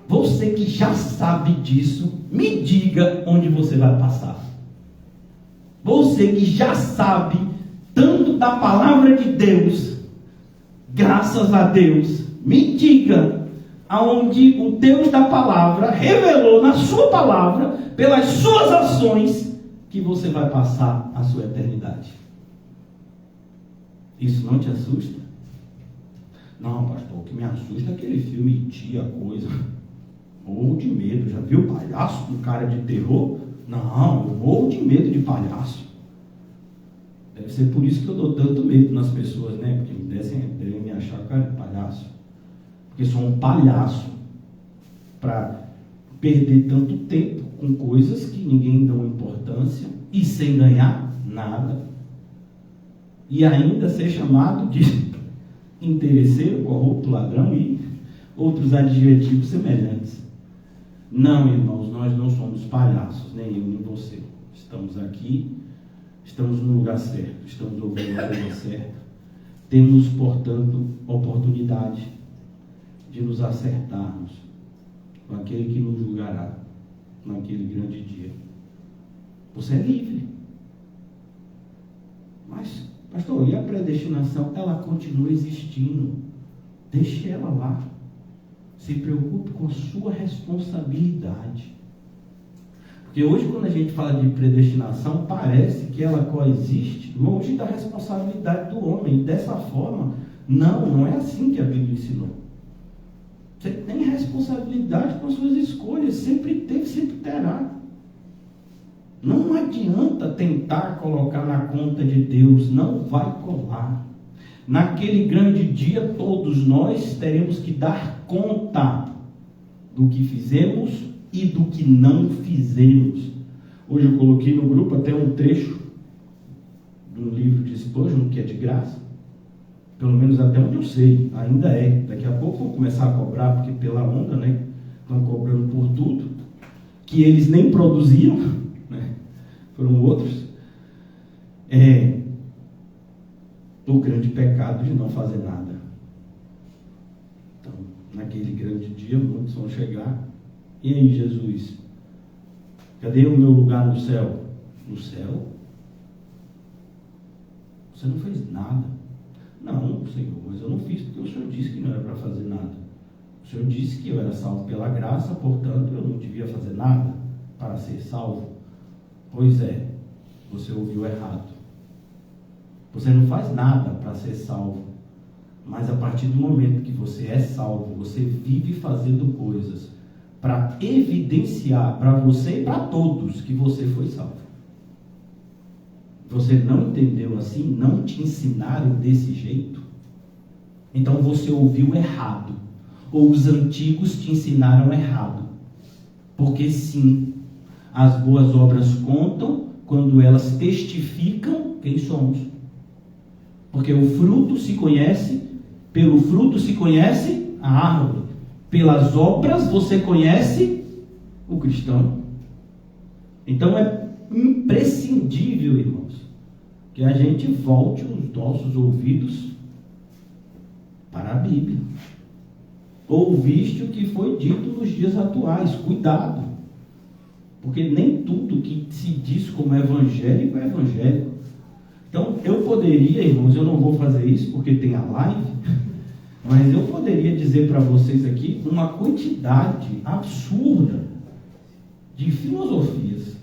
S3: Você que já sabe disso, me diga onde você vai passar. Você que já sabe tanto da palavra de Deus, graças a Deus, me diga aonde o Deus da palavra revelou na sua palavra, pelas suas ações, que você vai passar a sua eternidade. Isso não te assusta? Não, pastor, o que me assusta é aquele filme Tia Coisa. Morro de medo. Já viu palhaço com cara de terror? Não, eu morro de medo de palhaço. Deve ser por isso que eu dou tanto medo nas pessoas, né? Porque devem me achar cara de palhaço. Porque sou um palhaço para perder tanto tempo com coisas que ninguém dá importância e sem ganhar nada. E ainda ser chamado de interesseiro, corrupto, ladrão e outros adjetivos semelhantes. Não, irmãos, nós não somos palhaços, nem eu, nem você. Estamos aqui, estamos no lugar certo, estamos ouvindo a coisa certa. Temos, portanto, oportunidade de nos acertarmos com aquele que nos julgará naquele grande dia. Você é livre. Mas, pastor, e a predestinação? Ela continua existindo. Deixe ela lá. Se preocupe com a sua responsabilidade. Porque hoje, quando a gente fala de predestinação, parece que ela coexiste longe da responsabilidade do homem. E dessa forma, não é assim que a Bíblia ensinou. Você tem responsabilidade com as suas escolhas. Sempre teve, sempre terá. Não adianta tentar colocar na conta de Deus. Não vai colar. Naquele grande dia, todos nós teremos que dar conta do que fizemos e do que não fizemos. Hoje eu coloquei no grupo até um trecho do livro de Spurgeon, que é de graça. Pelo menos até onde eu sei, ainda é. Daqui a pouco vou começar a cobrar, porque pela onda, né? Estão cobrando por tudo, que eles nem produziam, né? Foram outros. O grande pecado de não fazer nada. Então, naquele grande dia, muitos vão chegar. E aí, Jesus? Cadê o meu lugar no céu? No céu? Você não fez nada. Não, Senhor, mas eu não fiz porque o Senhor disse que não era para fazer nada. O Senhor disse que eu era salvo pela graça, portanto, eu não devia fazer nada para ser salvo. Pois é, você ouviu errado. Você não faz nada para ser salvo. Mas a partir do momento que você é salvo, você vive fazendo coisas para evidenciar para você e para todos que você foi salvo. Você não entendeu assim? Não te ensinaram desse jeito? Então você ouviu errado. Ou os antigos te ensinaram errado. Porque sim, as boas obras contam quando elas testificam quem somos. Porque o fruto se conhece, pelo fruto se conhece a árvore. Pelas obras você conhece o cristão. Então é imprescindível, irmãos, que a gente volte os nossos ouvidos para a Bíblia. Ouviste o que foi dito nos dias atuais. Cuidado. Porque nem tudo que se diz como evangélico é evangélico. Então, eu poderia, irmãos, eu não vou fazer isso porque tem a live, mas eu poderia dizer para vocês aqui uma quantidade absurda de filosofias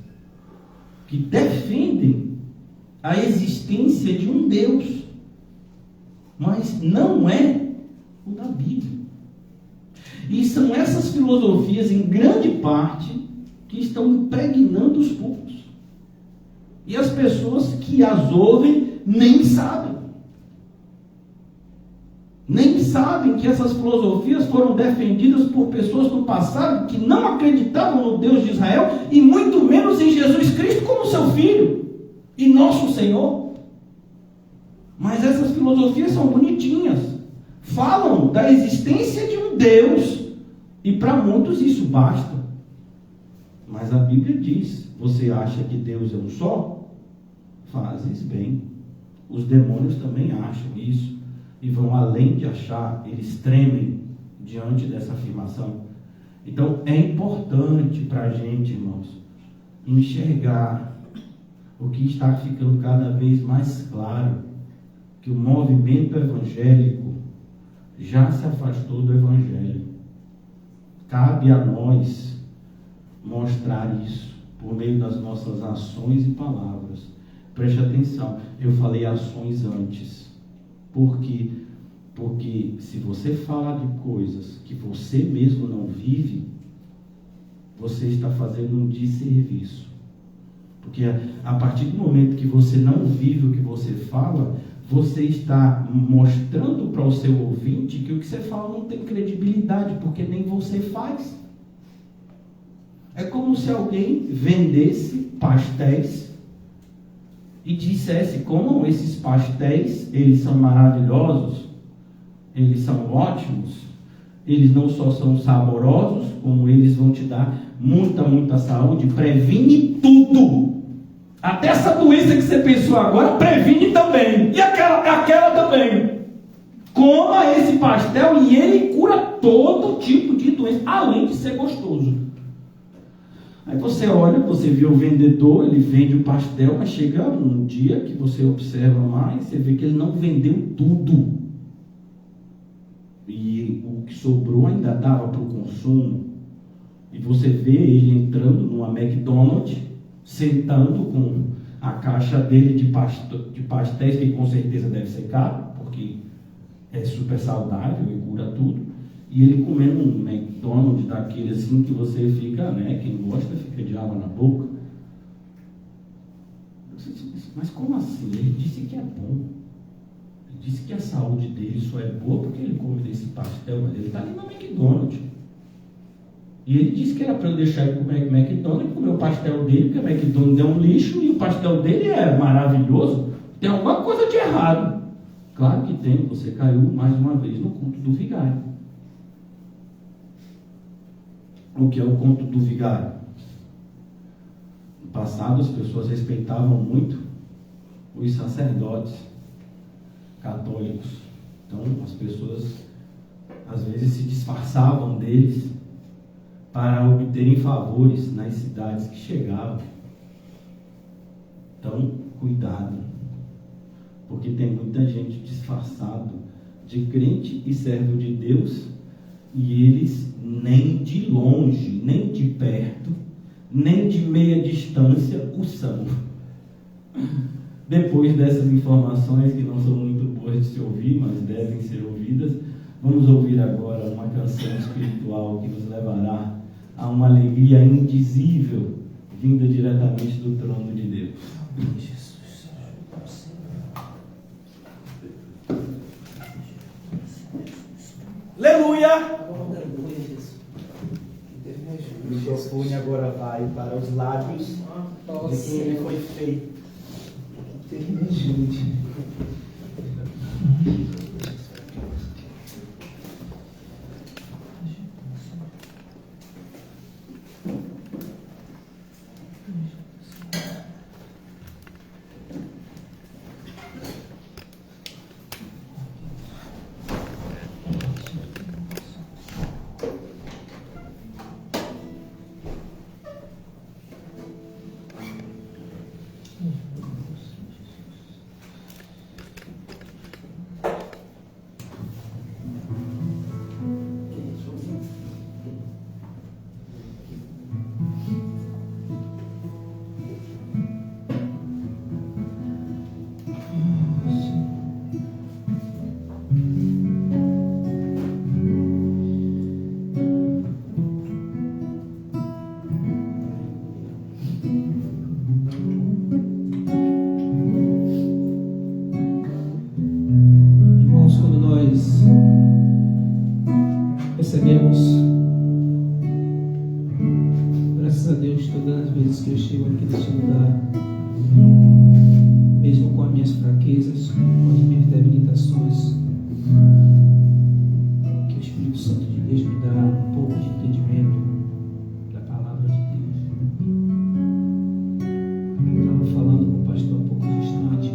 S3: que defendem a existência de um Deus, mas não é o da Bíblia. E são essas filosofias, em grande parte, que estão impregnando os púlpitos. E as pessoas que as ouvem nem sabem. Nem sabem que essas filosofias foram defendidas por pessoas do passado que não acreditavam no Deus de Israel e muito menos em Jesus Cristo como seu Filho e nosso Senhor. Mas essas filosofias são bonitinhas, falam da existência de um Deus e para muitos isso basta. Mas a Bíblia diz: você acha que Deus é um só? Fazes bem. Os demônios também acham isso e vão além de achar, eles tremem diante dessa afirmação. Então é importante para a gente, irmãos, enxergar o que está ficando cada vez mais claro, que o movimento evangélico já se afastou do Evangelho. Cabe a nós mostrar isso por meio das nossas ações e palavras. Preste atenção, eu falei ações antes. Por quê? Porque se você falar de coisas que você mesmo não vive, você está fazendo um desserviço. Porque a partir do momento que você não vive o que você fala, você está mostrando para o seu ouvinte que o que você fala não tem credibilidade, porque nem você faz. É como se alguém vendesse pastéis e dissesse: comam esses pastéis, eles são maravilhosos, eles são ótimos, eles não só são saborosos, como eles vão te dar muita saúde, previne tudo. Até essa doença que você pensou agora, previne também. E aquela também. Coma esse pastel e ele cura todo tipo de doença, além de ser gostoso. Aí você olha, você vê o vendedor, ele vende o pastel, mas chega um dia que você observa mais, você vê que ele não vendeu tudo. E o que sobrou ainda dava para o consumo. E você vê ele entrando numa McDonald's, sentando com a caixa dele de pastéis, que com certeza deve ser caro, porque é super saudável e cura tudo. E ele comendo um McDonald's daquele assim que você fica, né? Quem gosta fica de água na boca. Mas como assim? Ele disse que é bom. Ele disse que a saúde dele só é boa porque ele come desse pastel, mas ele está ali no McDonald's. E ele disse que era para eu deixar ele comer McDonald's e comer o pastel dele, porque o McDonald's é um lixo e o pastel dele é maravilhoso. Tem alguma coisa de errado. Claro que tem, você caiu mais uma vez no conto do vigário. O que é o conto do vigário? No passado, as pessoas respeitavam muito os sacerdotes católicos. Então, as pessoas, às vezes, se disfarçavam deles para obterem favores nas cidades que chegavam. Então, cuidado, porque tem muita gente disfarçado de crente e servo de Deus, e eles nem de longe, nem de perto, nem de meia distância o são. Depois dessas informações, que não são muito boas de se ouvir, mas devem ser ouvidas, vamos ouvir agora uma canção espiritual que nos levará a uma alegria indizível, vinda diretamente do trono de Deus. Aleluia! O microfone agora vai para os lábios de quem ele foi feito.
S2: Deus me ajude. falando com o pastor há poucos instantes.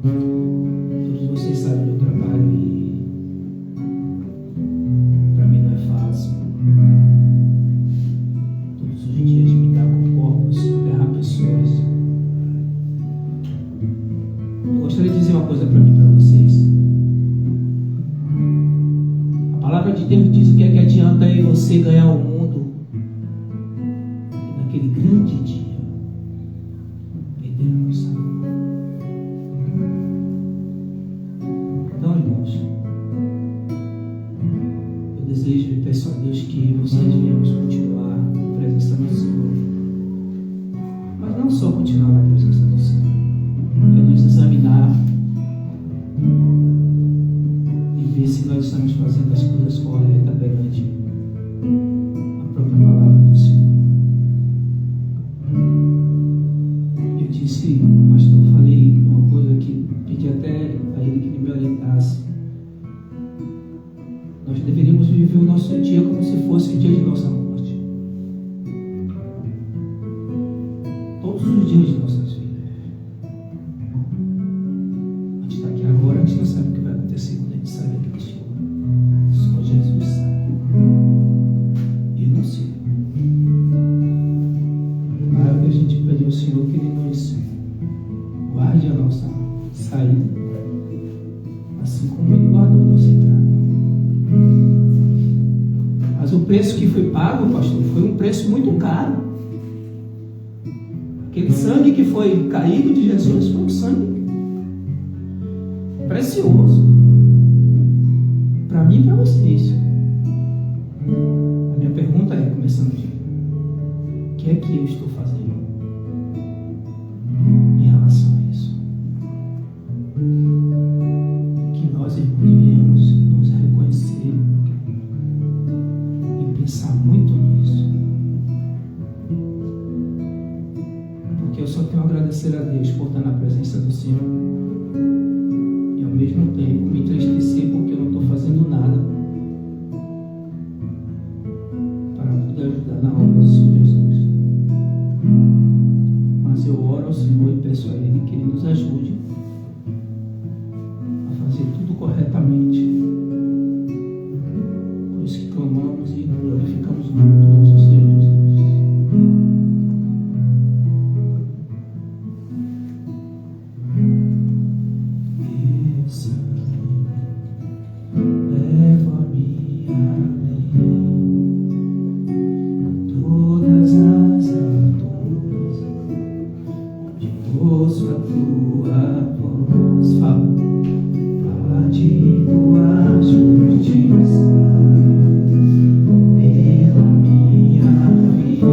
S2: Todos vocês sabem do trabalho e para mim não é fácil. Todos os dias lidar com corpos, enterrar pessoas. Eu gostaria de dizer uma coisa para mim e para vocês. A palavra de Deus diz o que é que adianta aí você ganhar o mundo e naquele grande dia perder a nossa alma. Então, irmãos, eu desejo e peço a Deus que vocês venhamos continuar na presença do Senhor, mas não só continuar na presença do Senhor, é nos examinar e ver se nós estamos fazendo as coisas corretas perante a própria palavra do Senhor. Eu disse, pastor, falei uma coisa que pedi até a ele que me orientasse. Nós deveríamos viver o nosso dia como se fosse o dia de nossa morte. Todos os dias de nossas vidas. A gente está aqui agora, a gente não sabe o que vai acontecer quando a gente sair daqui deste lugar. Só Jesus sabe. Eu não sei. Claro que a gente pede ao Senhor que Ele nos guarde a nossa saída, assim como Ele guardou a nossa entrada. Mas o preço que foi pago, pastor, foi um preço muito caro. Aquele sangue que foi caído de Jesus foi um sangue precioso para mim e para vocês. A minha pergunta é, começando de o que é que eu estou fazendo em relação a isso? Que nós, irmãos, viemos nos reconhecer e pensar muito nisso, porque eu só tenho a agradecer a Deus por estar na presença do Senhor e ao mesmo tempo me entristecer porque eu não estou fazendo nada para poder ajudar na obra do Senhor Jesus. Mas eu oro ao Senhor e peço a Ele que Ele nos ajude a fazer tudo corretamente. Por isso que clamamos e glorificamos muito o nosso Senhor Jesus. Leva-me além todas as alturas, onde ouço a tua voz. Fala de tua justiça pela minha vida.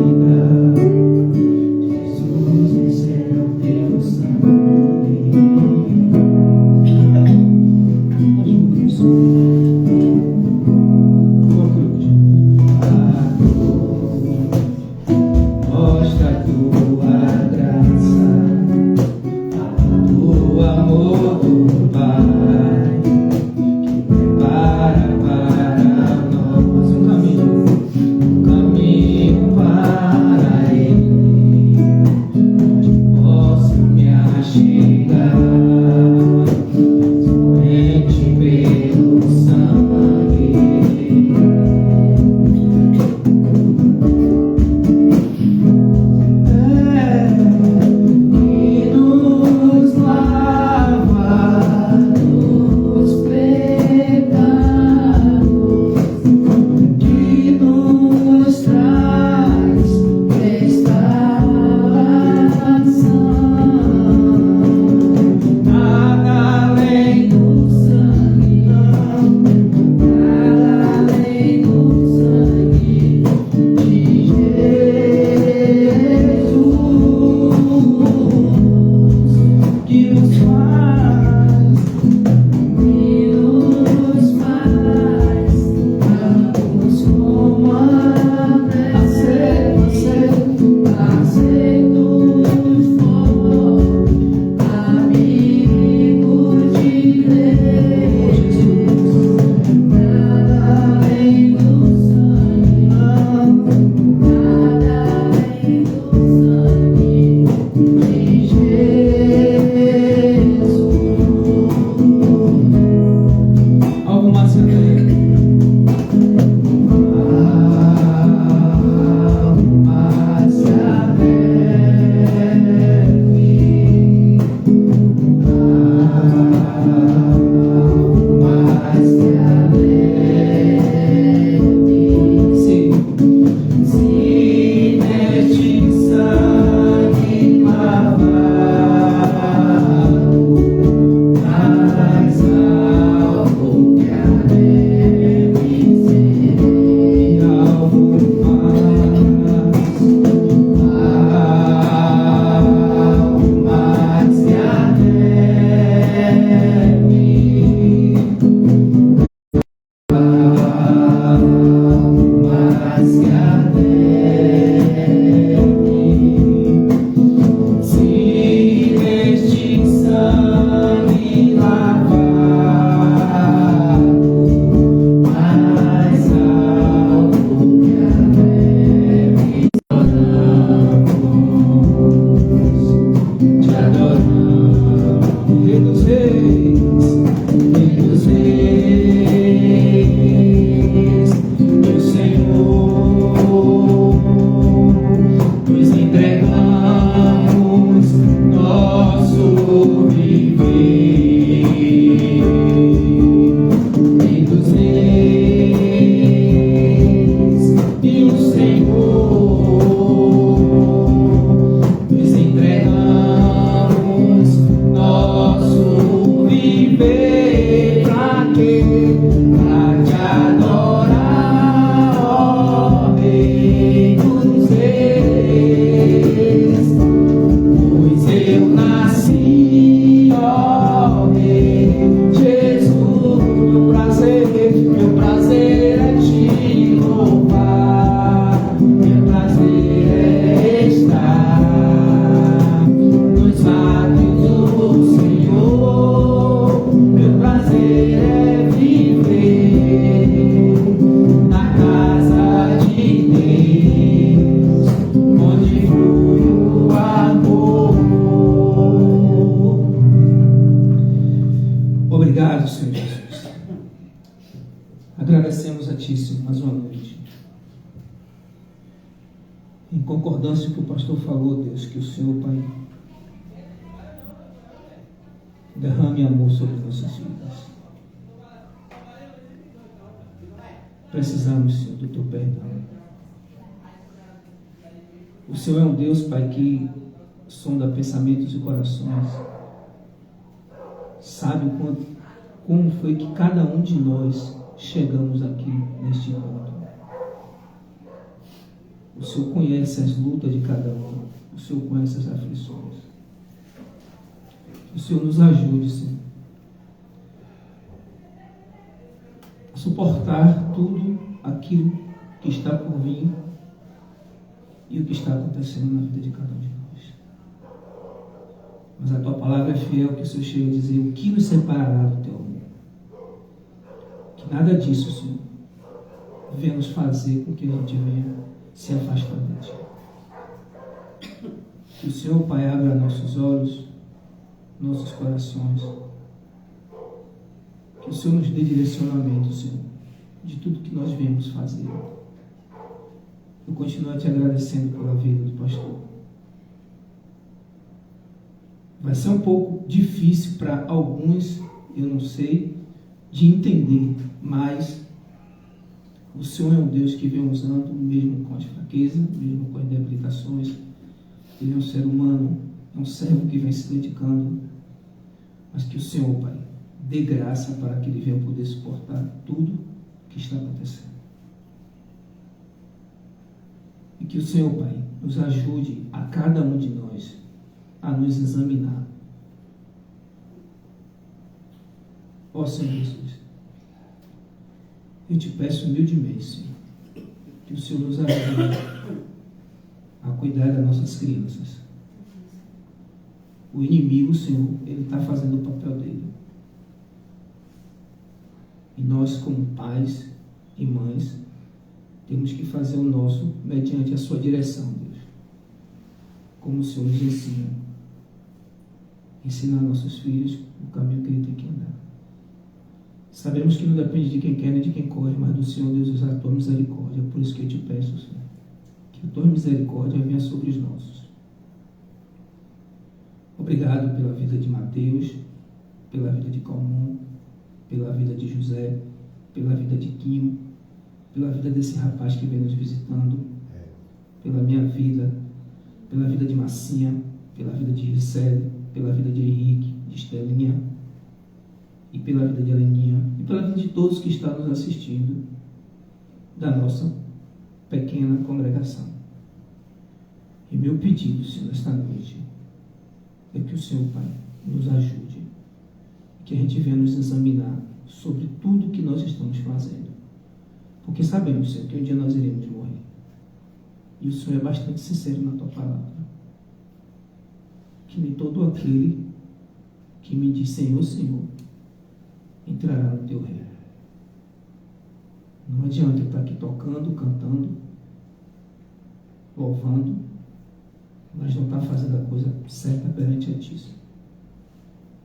S2: Jesus, esse é o teu sangue. Mostra a tua graça, o amor do Pai, que prepara para nós um caminho para Ele, onde posso me achegar, somente pelo sangue. Que nos lava, em concordância com o que o pastor falou, Deus, que o Senhor, Pai, derrame amor sobre nossas vidas. Precisamos, Senhor, do Teu perdão. O Senhor é um Deus, Pai, que sonda pensamentos e corações. Sabe como foi que cada um de nós chegamos aqui neste ponto. O Senhor conhece as lutas de cada um. O Senhor conhece as aflições. O Senhor nos ajude, Senhor, a suportar tudo aquilo que está por vir e o que está acontecendo na vida de cada um de nós. Mas a Tua palavra é fiel, que o Senhor chega a dizer: o que nos separará do Teu amor? Que nada disso, Senhor, venha nos fazer com que a gente venha se afastar de Ti. Que o Senhor, Pai, abra nossos olhos, nossos corações. Que o Senhor nos dê direcionamento, Senhor, de tudo que nós viemos fazer. Eu continuo te agradecendo pela vida do pastor. Vai ser um pouco difícil para alguns, eu não sei, de entender, mas o Senhor é um Deus que vem usando, mesmo com as fraquezas, mesmo com as debilitações. Ele é um ser humano, é um servo que vem se dedicando, mas que o Senhor, Pai, dê graça para que ele venha poder suportar tudo que está acontecendo. E que o Senhor, Pai, nos ajude a cada um de nós a nos examinar. Ó Senhor Jesus, eu te peço humildemente, Senhor, que o Senhor nos ajude a cuidar das nossas crianças. O inimigo, Senhor, ele está fazendo o papel dele. E nós, como pais e mães, temos que fazer o nosso mediante a sua direção, Deus. Como o Senhor nos ensina. Ensinar nossos filhos o caminho que ele tem que andar. Sabemos que não depende de quem quer nem de quem corre, mas do Senhor, Deus, usar a tua misericórdia. Por isso que eu te peço, Senhor, que a tua misericórdia venha sobre os nossos. Obrigado pela vida de Mateus, pela vida de Calmon, pela vida de José, pela vida de Quinho, pela vida desse rapaz que vem nos visitando, pela minha vida, pela vida de Massinha, pela vida de Gisele, pela vida de Henrique, de Estelinha, e pela vida de Heleninha, e pela vida de todos que estão nos assistindo, da nossa pequena congregação. E meu pedido, Senhor, esta noite, é que o Senhor, Pai, nos ajude, que a gente venha nos examinar sobre tudo que nós estamos fazendo. Porque sabemos, Senhor, que um dia nós iremos morrer. E o Senhor é bastante sincero na tua palavra. Que nem todo aquele que me diz Senhor, Senhor, entrará no teu reino. Não adianta eu estar aqui tocando, cantando, louvando, mas não estar fazendo a coisa certa perante a ti.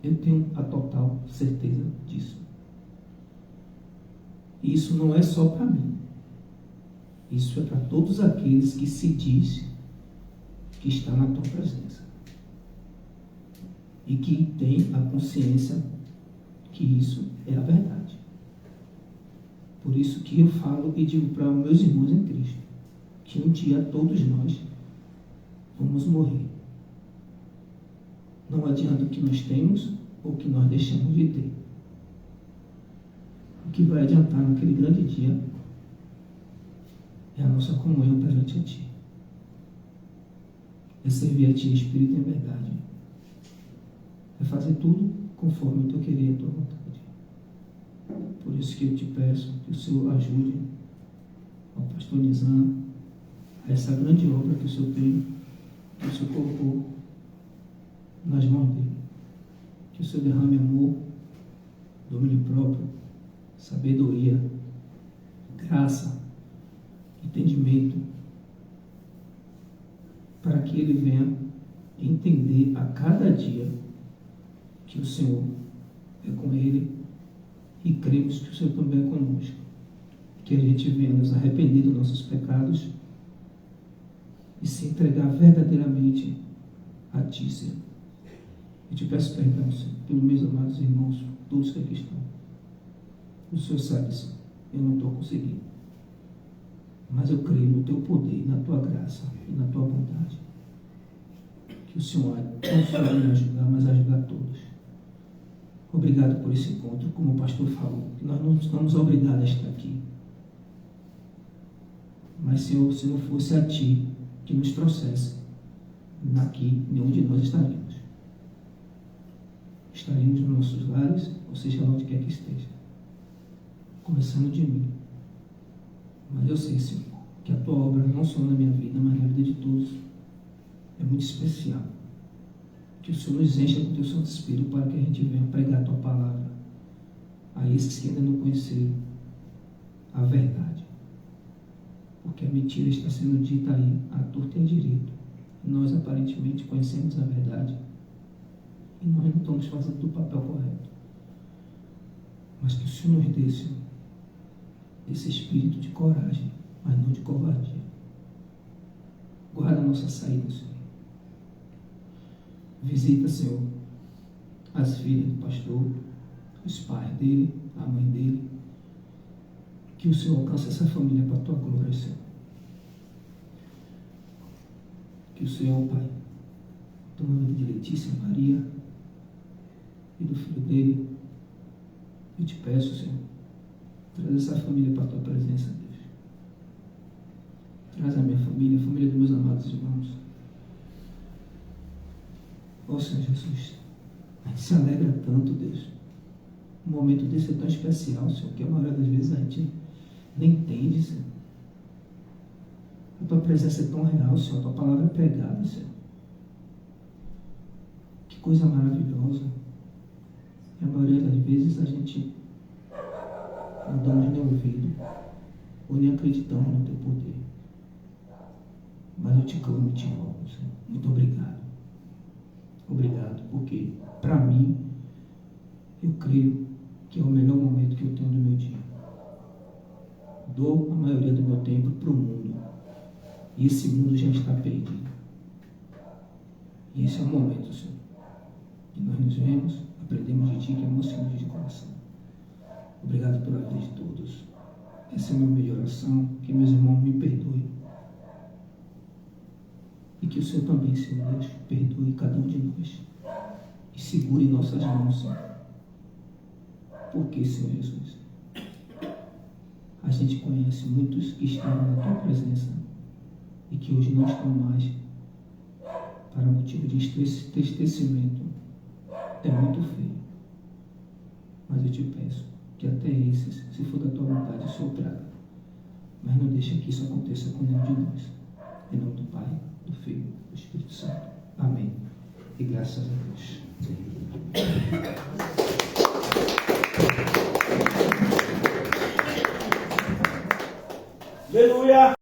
S2: Eu tenho a total certeza disso. E isso não é só para mim. Isso é para todos aqueles que se diz que está na tua presença. E que tem a consciência que isso é a verdade. Por isso que eu falo e digo para os meus irmãos em Cristo, que um dia todos nós vamos morrer. Não adianta o que nós temos ou o que nós deixamos de ter. O que vai adiantar naquele grande dia é a nossa comunhão perante a Ti. É servir a Ti em espírito e em verdade. É fazer tudo conforme o Teu querer e a Tua vontade. Por isso que eu te peço que o Senhor ajude ao pastor Nizam a essa grande obra que o Senhor tem, que o Senhor colocou nas mãos dele. Que o Senhor derrame amor, domínio próprio, sabedoria, graça, entendimento, para que ele venha entender a cada dia que o Senhor é com ele e cremos que o Senhor também é conosco. Que a gente venha nos arrepender dos nossos pecados e e se entregar verdadeiramente a Ti, Senhor. Eu te peço perdão, Senhor, pelos meus amados irmãos, todos que aqui estão. O Senhor sabe, Senhor, eu não estou conseguindo. Mas eu creio no Teu poder, na Tua graça e na Tua bondade. Que o Senhor não só vai me ajudar, mas ajudar todos. Obrigado por esse encontro, como o pastor falou, que nós não estamos obrigados a estar aqui. Mas, Senhor, se não fosse a Ti que nos trouxesse daqui, nenhum de nós estaríamos. Estaríamos nos nossos lares, ou seja, onde quer que esteja. Começando de mim. Mas eu sei, Senhor, que a Tua obra, não só na minha vida, mas na vida de todos, é muito especial. Que o Senhor nos encha com o Teu Santo Espírito para que a gente venha pregar a Tua palavra a esses que ainda não conheceram a verdade. Porque a mentira está sendo dita aí à torta e à direita. E nós aparentemente conhecemos a verdade. E nós não estamos fazendo o papel correto. Mas que o Senhor nos dê, Senhor, esse espírito de coragem, mas não de covardia. Guarda a nossa saída, Senhor. Visita, Senhor, as filhas do pastor, os pais dele, a mãe dele. Que o Senhor alcance essa família para a Tua glória, Senhor. Que o Senhor, Pai, toma a vida de Letícia, Maria e do filho dele. Eu te peço, Senhor, traz essa família para a Tua presença, Deus. Traz a minha família, a família dos meus amados irmãos. Ó Senhor Jesus, a gente se alegra tanto, Deus. Um momento desse é tão especial, Senhor, que a maioria das vezes a gente nem entende, Senhor. A Tua presença é tão real, Senhor. A Tua palavra é pregada, Senhor. Que coisa maravilhosa. E a maioria das vezes a gente não damos nem ouvido ou nem acreditamos no Teu poder. Mas eu te clamo e te louvo, Senhor. Muito obrigado. Obrigado, porque para mim eu creio que é o melhor momento que eu tenho do meu dia. Dou a maioria do meu tempo para o mundo. E esse mundo já está perdido. E esse é o momento, Senhor. E nós nos vemos, aprendemos de Ti, que é emocionante de coração. Obrigado pela vida de todos. Essa é a minha melhor oração. Que meus irmãos me perdoem. E que o Senhor também, Senhor Deus, perdoe cada um de nós. E segure nossas mãos, Senhor. Por que, Senhor Jesus? A gente conhece muitos que estavam na Tua presença e que hoje não estão mais, para motivo de entristecimento. É muito feio. Mas eu te peço que até esses, se for da Tua vontade, o Senhor traga. Mas não deixe que isso aconteça com nenhum de nós. Em nome do Pai, do Filho e do Espírito Santo. Amém. E graças a Deus.
S3: Aleluia!